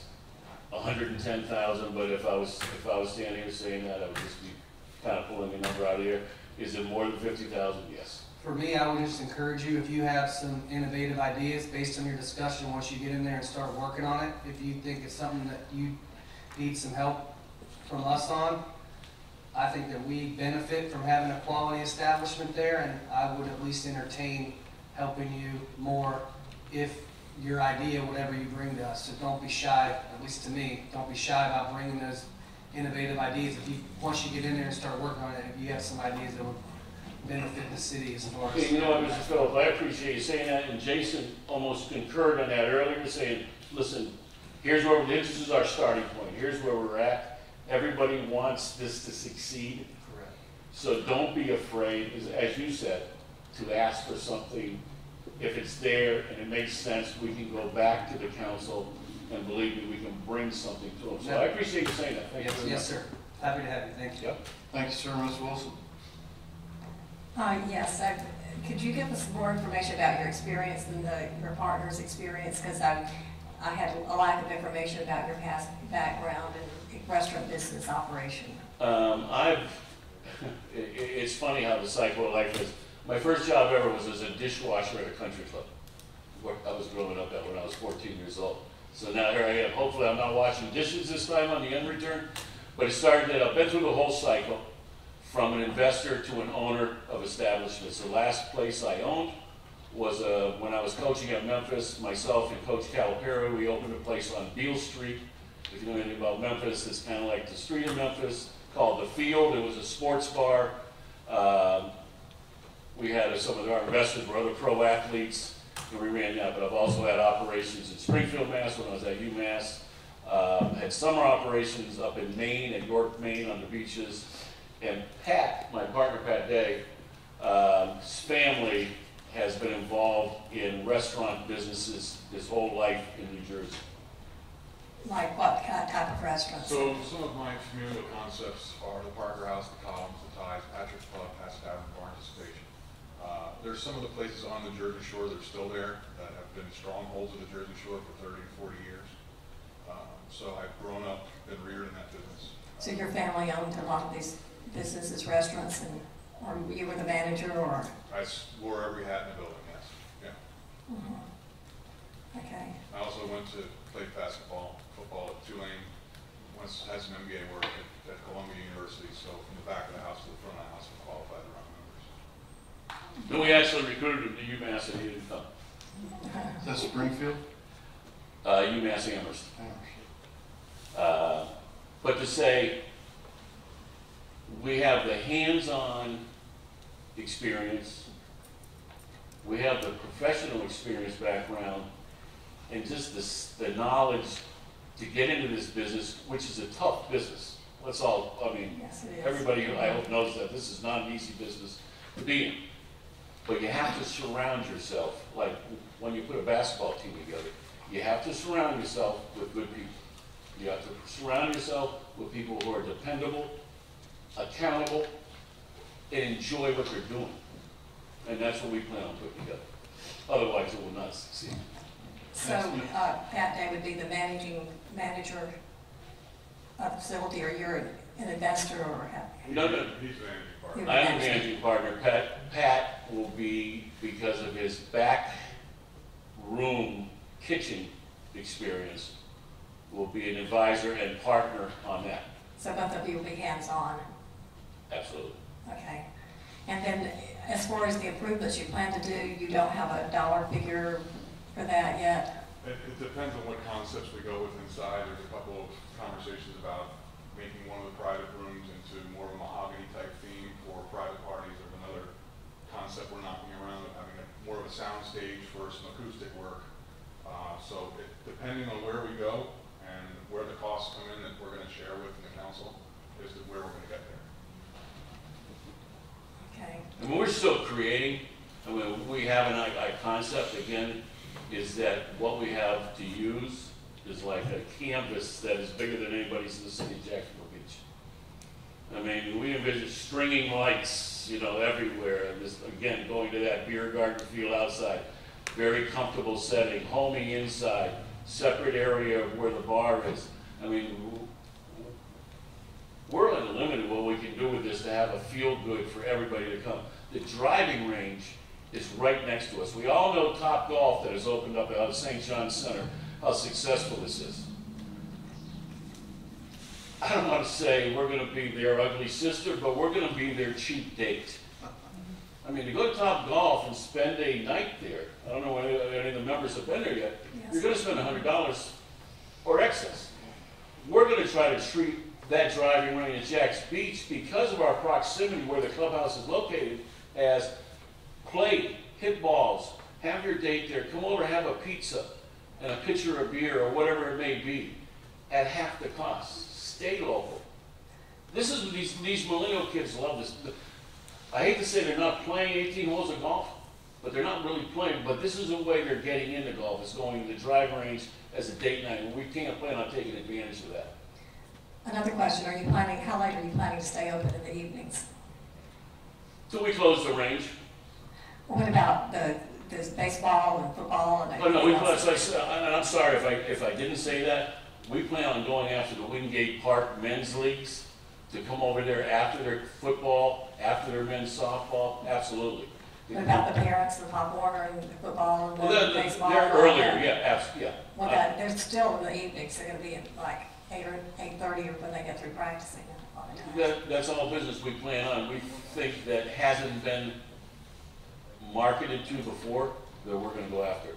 110,000, but if I was standing here saying that, I would just be kind of pulling a number out of here. Is it more than 50,000? Yes.
For me, I would just encourage you, if you have some innovative ideas based on your discussion, once you get in there and start working on it, if you think it's something that you need some help from us on, I think that we benefit from having a quality establishment there, and I would at least entertain helping you more if your idea, whatever you bring to us. So don't be shy, at least to me, don't be shy about bringing those innovative ideas. Once you get in there and start working on it, if you have some ideas that would benefit the city as far as.
You know what, Mr. Phillips, I appreciate you saying that, and Jason almost concurred on that earlier, saying, listen, this is our starting point, here's where we're at. Everybody wants this to succeed.
Correct.
So don't be afraid, as you said, to ask for something. If it's there and it makes sense, we can go back to the council, and believe me, we can bring something to them. So I appreciate you saying that. Thank you very much.
Yes, sir. Happy to have you. Thank you.
Yep.
Thank you, sir. Ms. Wilson?
Yes, could you give us more information about your experience and your partner's experience? Because I had a lack of information about your past background in restaurant business operation.
It's funny how the cycle of life is. My first job ever was as a dishwasher at a country club. I was growing up at when I was 14 years old. So now here I am. Hopefully I'm not washing dishes this time on the end return. But it started that I've been through the whole cycle, from an investor to an owner of establishments. The last place I owned was when I was coaching at Memphis. Myself and Coach Calipari, we opened a place on Beale Street. If you know anything about Memphis, it's kind of like the street of Memphis, called The Field. It was a sports bar. We had some of our investors were other pro athletes, and we ran that. But I've also had operations in Springfield, Mass. When I was at UMass. Had summer operations up in Maine, at York, Maine, on the beaches. And Pat, my partner Pat Day, his family has been involved in restaurant businesses his whole life in New Jersey.
Like what type of restaurants?
So some of my familiar concepts are the Parker House, the Columns, the Ties, Patrick's Pub, Pat's Tavern, Barnes Station. There's some of the places on the Jersey Shore that are still there that have been strongholds of the Jersey Shore for 30 to 40 years. So I've grown up, been reared in that business.
So your family owned a lot of these businesses, restaurants, and or you were the manager, or?
I wore every hat in the building, yes. Yeah.
Mm-hmm. Okay.
I also went to play basketball, football at Tulane. Had some MBA work at Columbia University, so from the back of the house to the front of the house, we qualified the wrong members.
Then we actually recruited him to UMass, and he didn't come.
Is that Springfield?
UMass Amherst. But to say, we have the hands-on experience, we have the professional experience background, and just the knowledge to get into this business, which is a tough business. Let's all, I mean,
yes, it is.
Everybody I hope knows that this is not an easy business to be in. But you have to surround yourself, like when you put a basketball team together, you have to surround yourself with good people. You have to surround yourself with people who are dependable, accountable, and enjoy what they're doing. And that's what we plan on putting together. Otherwise, it will not succeed.
So Pat Day would be the managing manager of the facility, or you're an investor, or?
No.
He's the managing partner.
You're
I am the
managing.
managing partner. Pat will be, because of his back room kitchen experience, will be an advisor and partner on that.
So both of you will be hands-on?
Absolutely.
Okay. And then as far as the improvements you plan to do, you don't have a dollar figure for that yet?
It depends on what concepts we go with inside. There's a couple of conversations about making one of the private rooms into more of a mahogany type theme for private parties. There's another concept we're knocking around of having more of a sound stage for some acoustic work. So depending on where we go and where the costs come in that we're going to share with the council is where we're going to get there.
Okay.
And we're still creating. I mean, we have a concept, again, is that what we have to use is like a canvas that is bigger than anybody's in the city of Jacksonville Beach. I mean, we envision stringing lights, you know, everywhere. And this, again, going to that beer garden feel outside. Very comfortable setting, homing inside, separate area of where the bar is. I mean, we're unlimited what we can do with this to have a feel good for everybody to come. The driving range is right next to us. We all know Top Golf that has opened up out of St. John's Center, how successful this is. I don't want to say we're going to be their ugly sister, but we're going to be their cheap date. I mean, to go to Top Golf and spend a night there, I don't know if any of the members have been there yet, yes. You're going to spend $100 or excess. We're going to try to treat that driving range at Jack's Beach, because of our proximity where the clubhouse is located, as play, hit balls, have your date there, come over, have a pizza and a pitcher of beer or whatever it may be at half the cost. Stay local. This is what these millennial kids love this. I hate to say they're not playing 18 holes of golf, but they're not really playing. But this is a way they're getting into golf. It's going to the driving range as a date night, and we can't plan on taking advantage of that.
Another question, how late are you planning to stay open in the evenings?
Till we close the range.
Well, what about the baseball and football and
Oh, no, and I'm sorry if I didn't say that. We plan on going after the Wingate Park men's leagues to come over there after their football, after their men's softball. Absolutely.
What about the parents, the Pop Warner and the football and the baseball?
They're earlier, yeah, absolutely, yeah.
Well, they're still in the evenings. They're going to be at like 8 or 8:30 or when they get through practicing.
That's all business we plan on. We think that hasn't been marketed to before that we're going to go after.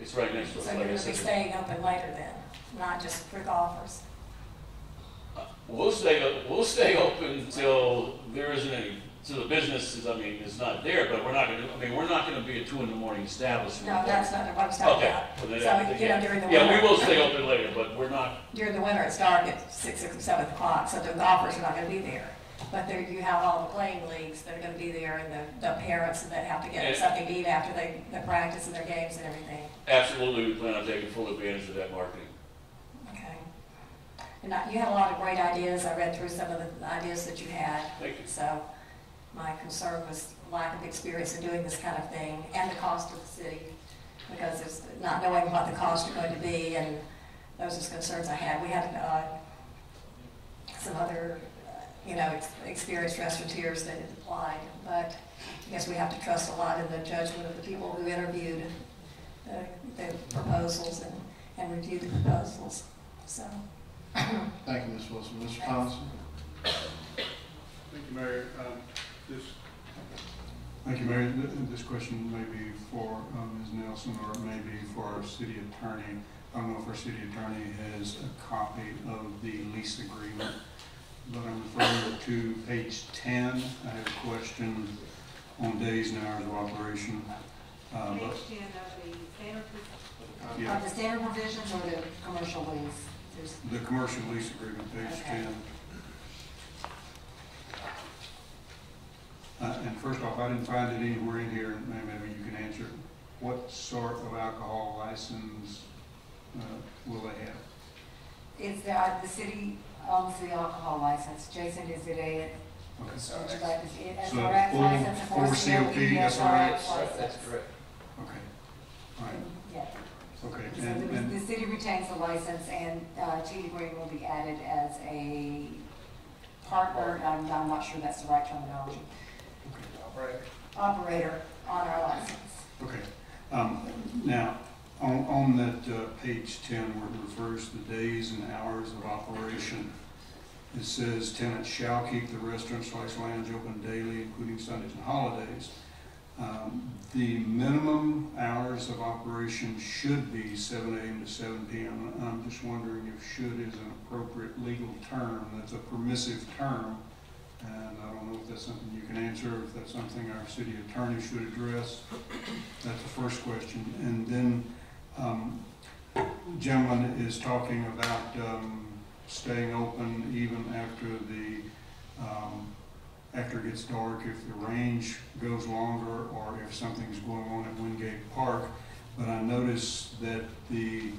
It's right next to us.
So you're going to be staying open later then, not just for golfers?
We'll stay open until there isn't any. So the business is, I mean, is not there, but we're not going to. I mean, we're not going to be a 2 in-the-morning establishment.
No, that's not what I was talking about.
So,
you know, during the winter.
Yeah, we will stay open later, but we're not.
During the winter, it's dark at 6 or 7 o'clock, so the golfers are not going to be there. But there you have all the playing leagues that are going to be there, and the parents that have to get something to eat after they practice and their games and everything.
Absolutely, we plan on taking full advantage of that marketing.
Okay. And you had a lot of great ideas. I read through some of the ideas that you had.
Thank you.
So my concern was lack of experience in doing this kind of thing and the cost of the city, because it's not knowing what the costs are going to be, and those are concerns I had. We had some other experienced restaurateurs that had applied, but I guess we have to trust a lot in the judgment of the people who interviewed the proposals and reviewed the proposals. So.
Thank you, Ms. Wilson. Mr. Thompson?
Thank you, Mayor. Thank you, Mayor. This question may be for Ms. Nelson, or it may be for our city attorney. I don't know if our city attorney has a copy of the lease agreement, but I'm referring to page 10. I have a question on days and hours of operation.
Page 10 of the standard provisions or the commercial lease?
The commercial lease agreement, page 10. And first off, I didn't find it anywhere in here, and maybe you can answer. What sort of alcohol license will they have?
It's the city owns the alcohol license. Jason, is it a SRX license?
Full COP, SRX?
That's correct.
Okay. All right.
Yeah.
Okay.
So
And
the city retains the license, and TD Green will be added as a partner. I'm not sure that's the right terminology. Operator on our license.
Okay. Now, on that page 10 where it refers to days and hours of operation, it says tenants shall keep the restaurant/lounge open daily, including Sundays and holidays. The minimum hours of operation should be 7 a.m. to 7 p.m. I'm just wondering if should is an appropriate legal term. That's a permissive term, and I don't know if that's something you can answer, or if that's something our city attorney should address. That's the first question. And then the gentleman is talking about staying open even after the after it gets dark, if the range goes longer, or if something's going on at Wingate Park. But I noticed that the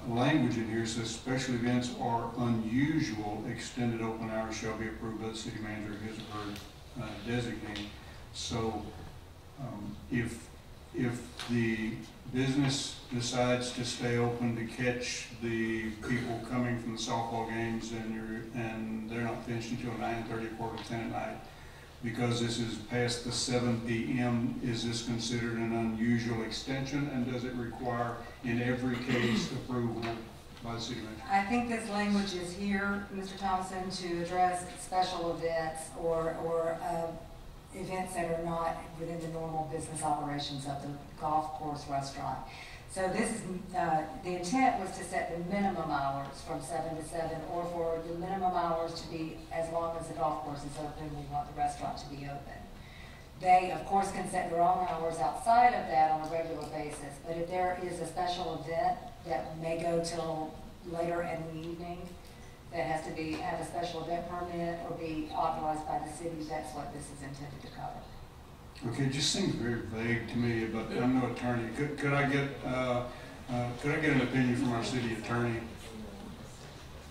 language in here says special events are unusual, extended open hours shall be approved by the city manager, his or her designee. So if the business decides to stay open to catch the people coming from the softball games and they're not finished until 9:30, quarter to 10 at night, because this is past the 7 p.m., is this considered an unusual extension, and does it require in every case approval by the city manager?
I think this language is here, Mr. Thompson, to address special events or events that are not within the normal business operations of the golf course restaurant. So this is, the intent was to set the minimum hours from 7 to 7, or for the minimum hours to be as long as the golf course is open, we want the restaurant to be open. They, of course, can set their own hours outside of that on a regular basis, but if there is a special event that may go till later in the evening, that has to have a special event permit or be authorized by the city, that's what this is intended to cover.
Okay, it just seems very vague to me, but I'm no attorney. Could I get an opinion from our city attorney?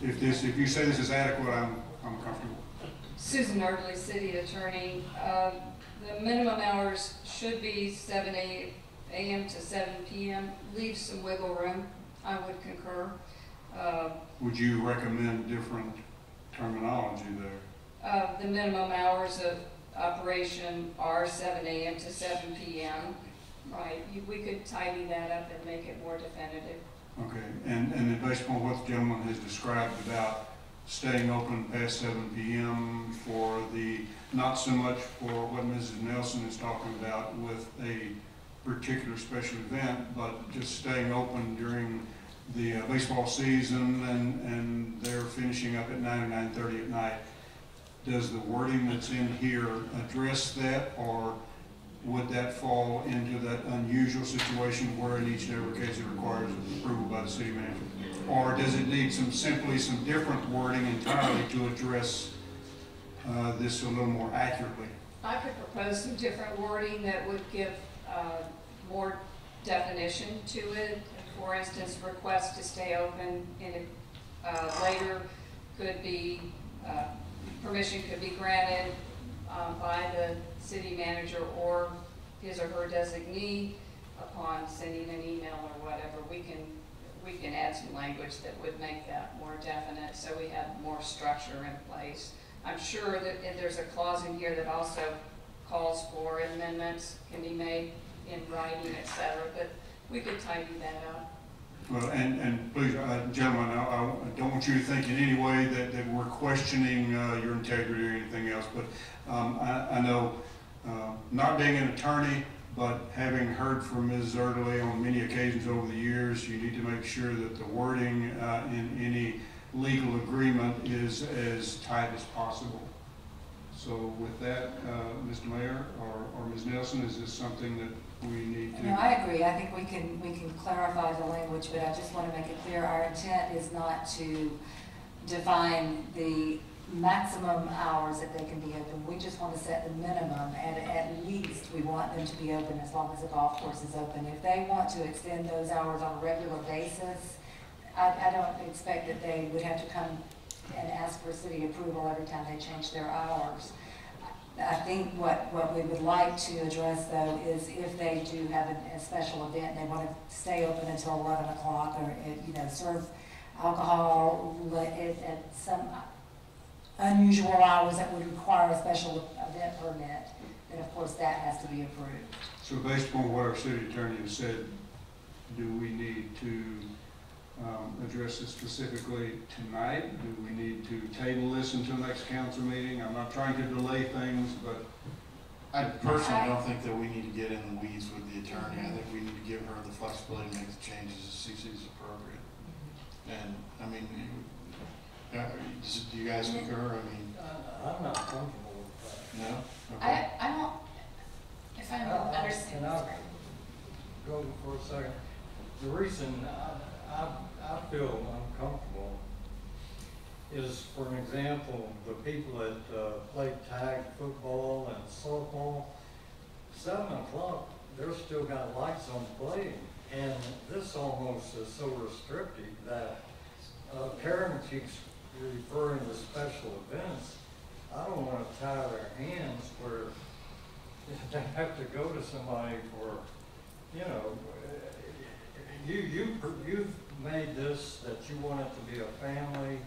If you say this is adequate, I'm comfortable.
Susan Erdley, city attorney. The minimum hours should be 7 a.m. to 7 p.m. Leave some wiggle room. I would concur.
Would you recommend different terminology there?
The minimum hours of operation are 7 a.m. to 7 p.m. Right, we could tidy that up and make it more definitive.
Okay, and then based upon what the gentleman has described about staying open past 7 p.m. for the, not so much for what Mrs. Nelson is talking about with a particular special event, but just staying open during the baseball season and they're finishing up at 9 or 9:30 at night. Does the wording that's in here address that, or would that fall into that unusual situation where in each and every case it requires approval by the city manager? Or does it need simply some different wording entirely to address this a little more accurately?
I could propose some different wording that would give more definition to it. For instance, request to stay open in later could be, permission could be granted by the city manager or his or her designee upon sending an email or whatever. We can add some language that would make that more definite, so we have more structure in place. I'm sure that there's a clause in here that also calls for amendments can be made in writing, etc., but we could tidy that up.
Well, and please, gentlemen, I don't want you to think in any way that we're questioning your integrity or anything else, but I know, not being an attorney, but having heard from Ms. Erdley on many occasions over the years, you need to make sure that the wording in any legal agreement is as tight as possible. So with that, Mr. Mayor or Ms. Nelson, is this something that we need to?
No, I agree. I think we can clarify the language, but I just want to make it clear our intent is not to define the maximum hours that they can be open. We just want to set the minimum, and at least we want them to be open as long as the golf course is open. If they want to extend those hours on a regular basis, I don't expect that they would have to come and ask for city approval every time they change their hours. I think what we would like to address, though, is if they do have a special event and they want to stay open until 11 o'clock or, serve alcohol at some unusual hours that would require a special event permit, then of course that has to be approved.
So based upon what our city attorney has said, do we need to address this specifically tonight? Do we need to table this until next council meeting? I'm not trying to delay things, but
I personally don't think that we need to get in the weeds with the attorney. I think we need to give her the flexibility to make the changes as she sees appropriate. And, I mean, do you guys concur? I mean,
I'm not comfortable with that.
no? Okay.
I don't, if I'm understanding
Can I
this right.
go for a second? The reason I feel uncomfortable is, for an example, the people that play tag football and softball, 7 o'clock, they're still got lights on playing. And this almost is so restrictive that Karen keeps referring to special events. I don't want to tie their hands where they have to go to somebody for, you know, you've made this that you want it to be a family,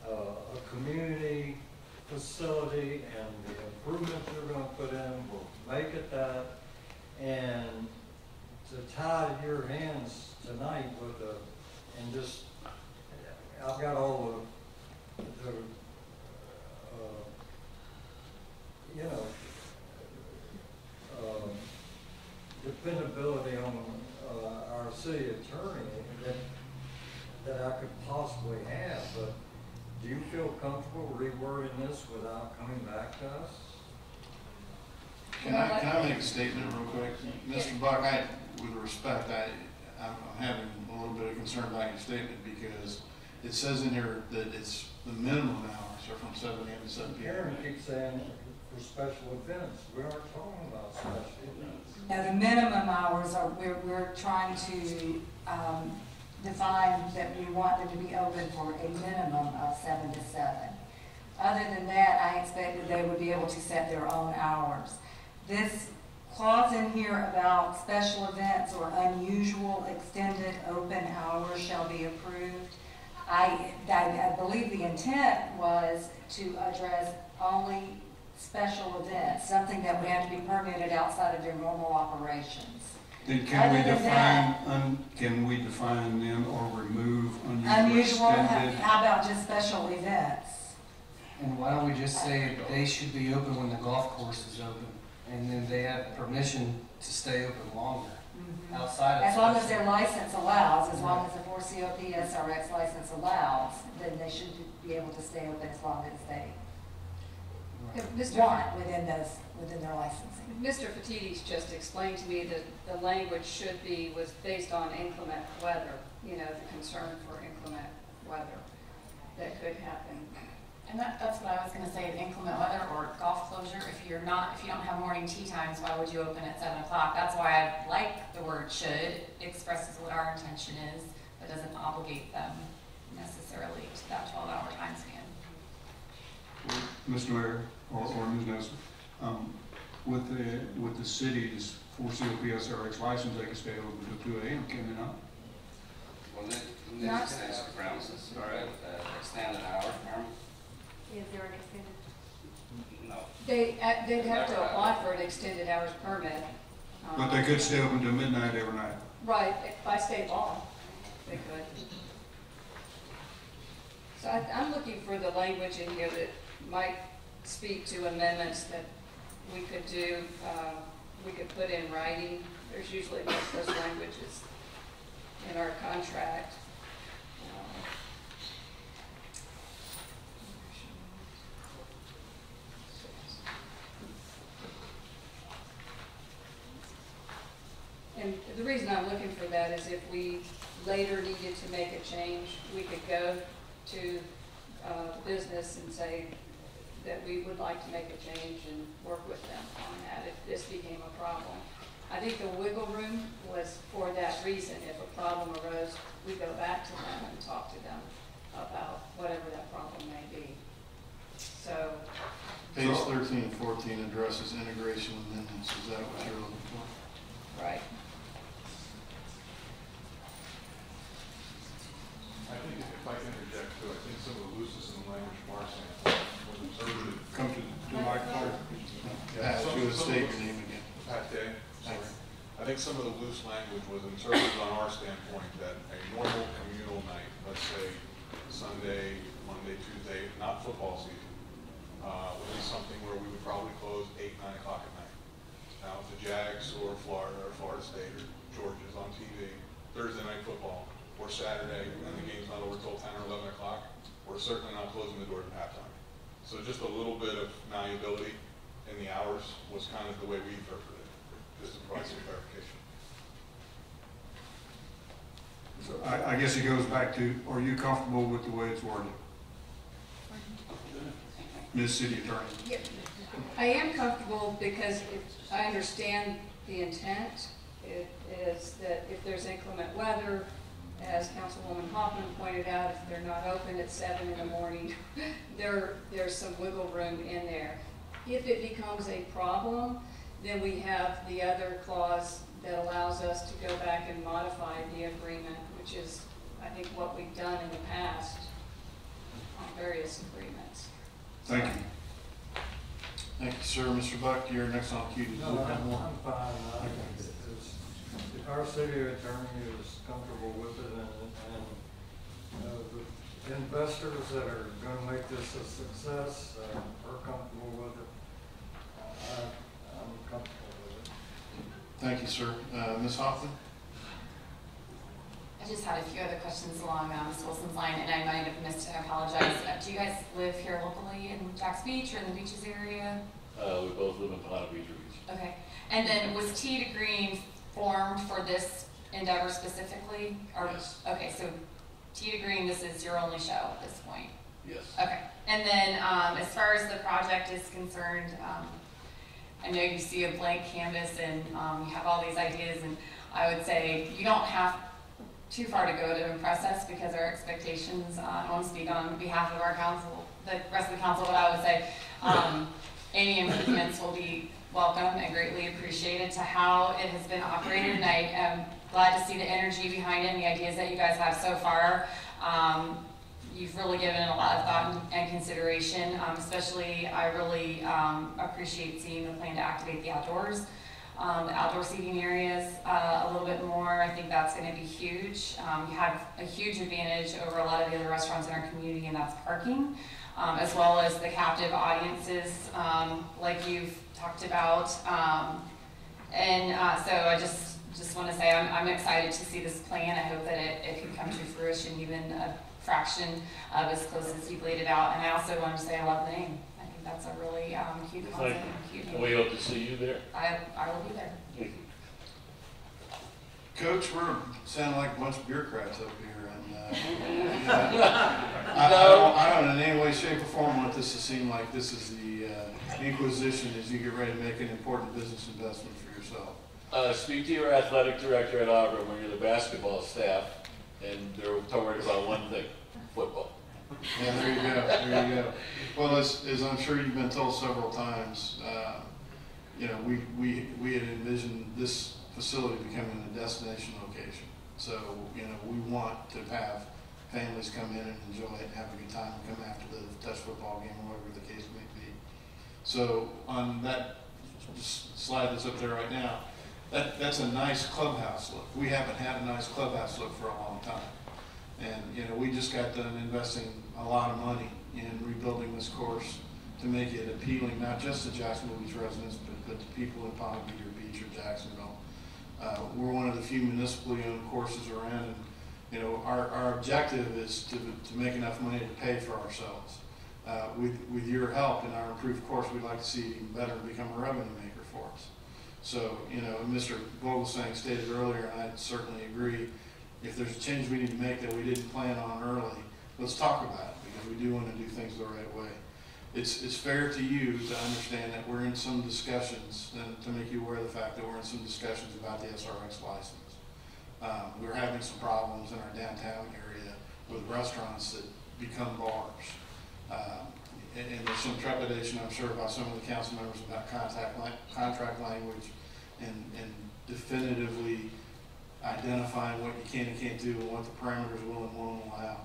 a community facility, and the improvements you're going to put in will make it that. And to tie your hands tonight with and just, I've got all the you know, dependability on our city attorney that I could possibly have, but do you feel comfortable rewording this without coming back to us?
Can I make a statement real quick? Mr. Buck, with respect, I'm having a little bit of concern about your statement because it says in here that it's the minimum hours are from 7 a.m. to 7 p.m.
Karen keeps saying for special events. We aren't talking about special events.
Now, the minimum hours are, we're trying to define that we want them to be open for a minimum of 7 to 7. Other than that, I expect that they would be able to set their own hours. This clause in here about special events or unusual extended open hours shall be approved. I believe the intent was to address only special events, something that would have to be permitted outside of their normal operations.
Then can we define them or remove unusual extended?
How about just special events?
And why don't we just say they should be open when the golf course is open, and then they have permission to stay open longer outside of.
As long as their license allows, as long as the 4COP SRX license allows, then they should be able to stay open as long as they want within their licensing.
Mr. Fatidis just explained to me that the language was based on inclement weather, you know, the concern for inclement weather that could happen.
And that's what I was going to say, inclement weather or golf closure. If you don't have morning tee times, why would you open at 7 o'clock? That's why I like the word should. It expresses what our intention is, but doesn't obligate them necessarily to that 12-hour time span.
Mr. Mayor or Ms. Nelson, with the city's 4COP SRX license, they can stay open till 2 a.m., can they not?
Well, the extension premises, or extended hours, Norm?
Is there an extended?
No.
They'd have to apply for an extended hours permit.
But they could stay open till midnight every night.
Right, by state law, they could. So I'm looking for the language in here that might speak to amendments that we could do, we could put in writing. There's usually those languages in our contract. And the reason I'm looking for that is if we later needed to make a change, we could go to the business and say that we would like to make a change and work with them on that if this became a problem. I think the wiggle room was for that reason. If a problem arose, we go back to them and talk to them about whatever that problem may be. So.
Page 13 and 14 addresses integration amendments. Is that what you're looking for?
Right.
I think if I can interject too, I think some of the looseness in the language from our standpoint was observed.
Come to the microphone.
Pat, you would state your name again.
Pat Day. Sorry. I think some of the loose language was interpreted on our standpoint that a normal communal night, let's say Sunday, Monday, Tuesday, not football season, would be something where we would probably close 8, 9 o'clock at night.
Florida or Florida State or Georgia's on TV, Thursday night football, or Saturday, and the game's not over till 10 or 11 o'clock, we're certainly not closing the doors at halftime. So just a little bit of malleability in the hours was kind of the way we interpreted it, just to provide some clarification.
So I guess it goes back to, are you comfortable with the way it's worded? Ms. City Attorney.
Yeah, I am comfortable because I understand the intent. It is that if there's inclement weather, as Councilwoman Hoffman pointed out, if they're not open at 7 in the morning, there's some wiggle room in there. If it becomes a problem, then we have the other clause that allows us to go back and modify the agreement, which is, I think, what we've done in the past on various agreements.
Thank you.
Thank you, sir. Mr. Buck, you're next on cue.
No, I'm fine. If our city attorney is comfortable with it and the investors that are going to make this a success are comfortable with it, I'm comfortable with it.
Thank you, sir. Ms. Hoffman?
I just had a few other questions along Ms. Wilson's line, and I might have missed it. I apologize. Do you guys live here locally in Jacks Beach or in the beaches area?
We both live in Ponte Vedra Beach.
Okay. And then was Tee to Green formed for this endeavor specifically? Or,
yes.
Okay, so Tee to Green, this is your only show at this point?
Yes.
Okay. And then as far as the project is concerned, I know you see a blank canvas and you have all these ideas, and I would say you don't have too far to go to impress us because our expectations, I don't want to speak on behalf of our council, the rest of the council, but I would say any improvements will be welcome and greatly appreciated to how it has been operated, and I am glad to see the energy behind it and the ideas that you guys have so far. You've really given it a lot of thought and consideration, especially I really appreciate seeing the plan to activate the outdoors. The outdoor seating areas a little bit more. I think that's going to be huge. You have a huge advantage over a lot of the other restaurants in our community, and that's parking, as well as the captive audiences like you've talked about. So I just want to say I'm excited to see this plan. I hope that it can come to fruition, even a fraction of as close as you've laid it out. And I also want to say I love the name. I think that's a really cute concept.
And we hope to see you there.
I will be there.
Thank you.
Coach, we're sounding like a bunch of bureaucrats up here, and I don't in any way, shape, or form want this to seem like this is the Inquisition as you get ready to make an important business investment for yourself.
Speak to your athletic director at Auburn when you're the basketball staff, and they're worried about one thing: football.
Yeah, there you go. There you go. Well, as I'm sure you've been told several times, you know, we had envisioned this facility becoming a destination location. So, you know, we want to have families come in and enjoy it and have a good time and come after the touch football game or whatever the case may be. So on that slide that's up there right now, that's a nice clubhouse look. We haven't had a nice clubhouse look for a long time. And, you know, we just got done investing a lot of money in rebuilding this course to make it appealing, not just to Jacksonville Beach residents, but to people in Ponte Vedra Beach or Jacksonville. We're one of the few municipally owned courses around, and, you know, our objective is to make enough money to pay for ourselves. With your help in our improved course, we'd like to see it even better and become a revenue maker for us. So, you know, Mr. Vogelsang stated earlier, and I certainly agree, if there's a change we need to make that we didn't plan on early, let's talk about it, because we do want to do things the right way. It's fair to you to understand that we're in some discussions, and to make you aware of the fact that we're in some discussions about the SRX license. We're having some problems in our downtown area with restaurants that become bars. And there's some trepidation, I'm sure, by some of the council members about contract language and definitively identifying what you can and can't do and what the parameters will and won't allow.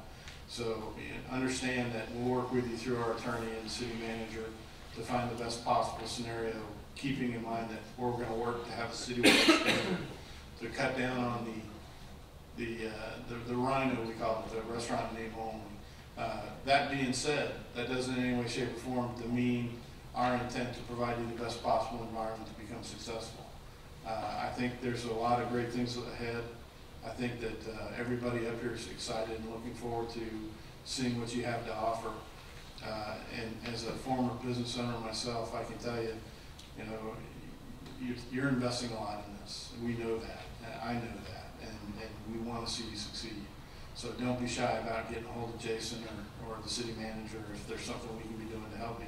So understand that we'll work with you through our attorney and city manager to find the best possible scenario, keeping in mind that we're going to work to have a citywide standard to cut down on the rhino, we call it, the restaurant name only. That being said, that doesn't in any way, shape, or form demean our intent to provide you the best possible environment to become successful. I think there's a lot of great things ahead. I think that everybody up here is excited and looking forward to seeing what you have to offer. And as a former business owner myself, I can tell you, you know, you're investing a lot in this. We know that, and I know that, and we want to see you succeed. So don't be shy about getting a hold of Jason or the city manager if there's something we can be doing to help you.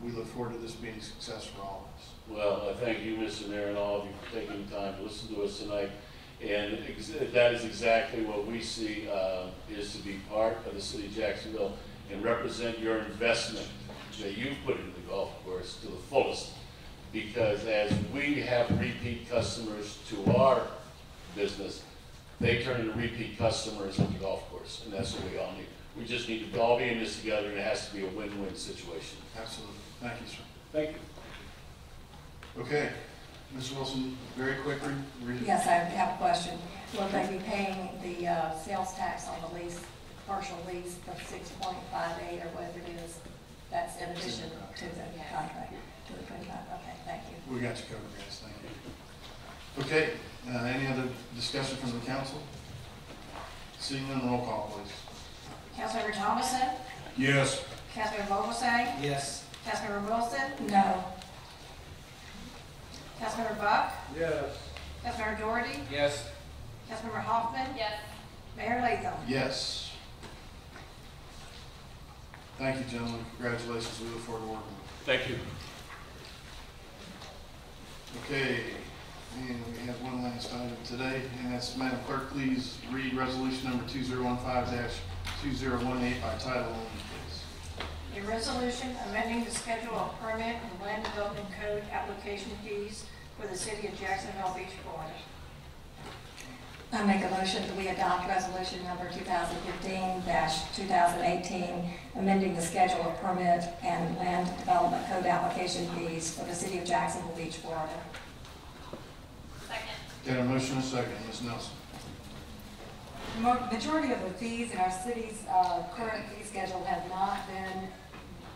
We look forward to this being a success for all of us.
Well, I thank you, Mr. Mayor, and all of you for taking the time to listen to us tonight. And that is exactly what we see is to be part of the city of Jacksonville and represent your investment that you've put into the golf course to the fullest. Because as we have repeat customers to our business, they turn into repeat customers at the golf course, and that's what we all need. We just need to all be in this together, and it has to be a win-win situation.
Absolutely. Thank you, sir.
Thank you.
Okay. Ms. Wilson, very quickly.
Yes, I have a question. Will they be paying the sales tax on the lease, partial lease of 6.58 or whatever it is? That's in addition to the contract, to the 25. Okay, thank you.
We got you covered, guys. Thank you. Okay. Any other discussion from the council? Seeing none, roll call, please.
Councilmember Thomason?
Yes.
Councilmember Vogelsang?
Yes.
Councilmember Wilson?
No.
Councilmember Buck?
Yes.
Councilmember Doherty?
Yes.
Councilmember Hoffman?
Yes.
Mayor Latham?
Yes. Thank you, gentlemen. Congratulations. We look forward to working with
Thank you.
you. Okay. And we have one last item today, and that's, Madam Clerk, please read resolution number 2015-2018 by title only, please.
A resolution amending the schedule of permit and land development code application fees for the city of Jacksonville Beach, Florida.
I make a motion that we adopt resolution number 2015-2018, amending the schedule of permit and land development code application fees for the city of Jacksonville Beach, Florida.
Got a motion and a second. Ms. Nelson.
The majority of the fees in our city's current fee schedule have not been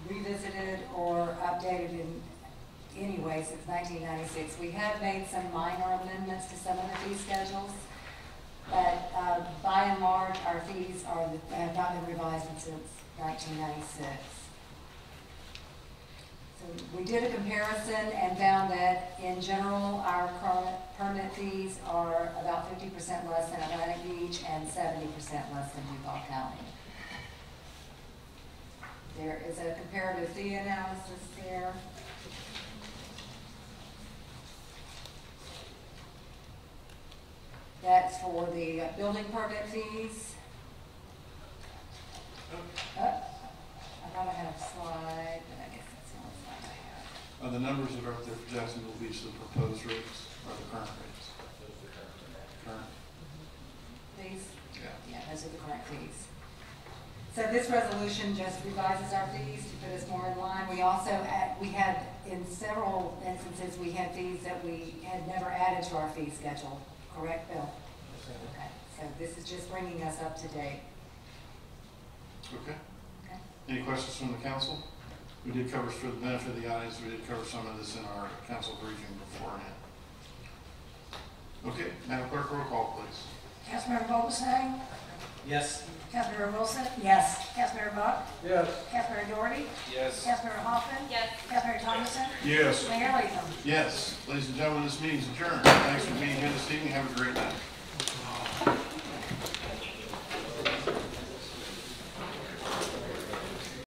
revisited or updated in any way since 1996. We have made some minor amendments to some of the fee schedules, but by and large, our fees have not been revised since 1996. So we did a comparison and found that in general, our current permit fees are about 50% less than Atlantic Beach and 70% less than Duval County. There is a comparative fee analysis there. That's for the building permit fees. I thought I had a slide, but I guess that's the only slide I have.
The numbers that are up there for Jacksonville Beach, the proposed rates are the current rates. Current.
Fees?
Yeah.
Yeah, those are the current fees. So this resolution just revises our fees to put us more in line. We also we had, in several instances, we had fees that we had never added to our fee schedule. Correct, Bill? Okay. So this is just bringing us up to date.
Okay. Any questions from the council? We did cover, for the benefit of the audience, we did cover some of this in our council briefing beforehand. Okay, Madam Clerk, roll call, please.
Councilmember Vogelsang?
Yes.
Councilmember Wilson?
Yes.
Councilmember Buck?
Yes.
Councilmember Doherty?
Yes.
Councilmember Hoffman?
Yes.
Councilmember Thomason?
Yes.
Mayor Latham?
Yes, ladies and gentlemen, this meeting is adjourned. Thanks for being here this evening. Have a great night.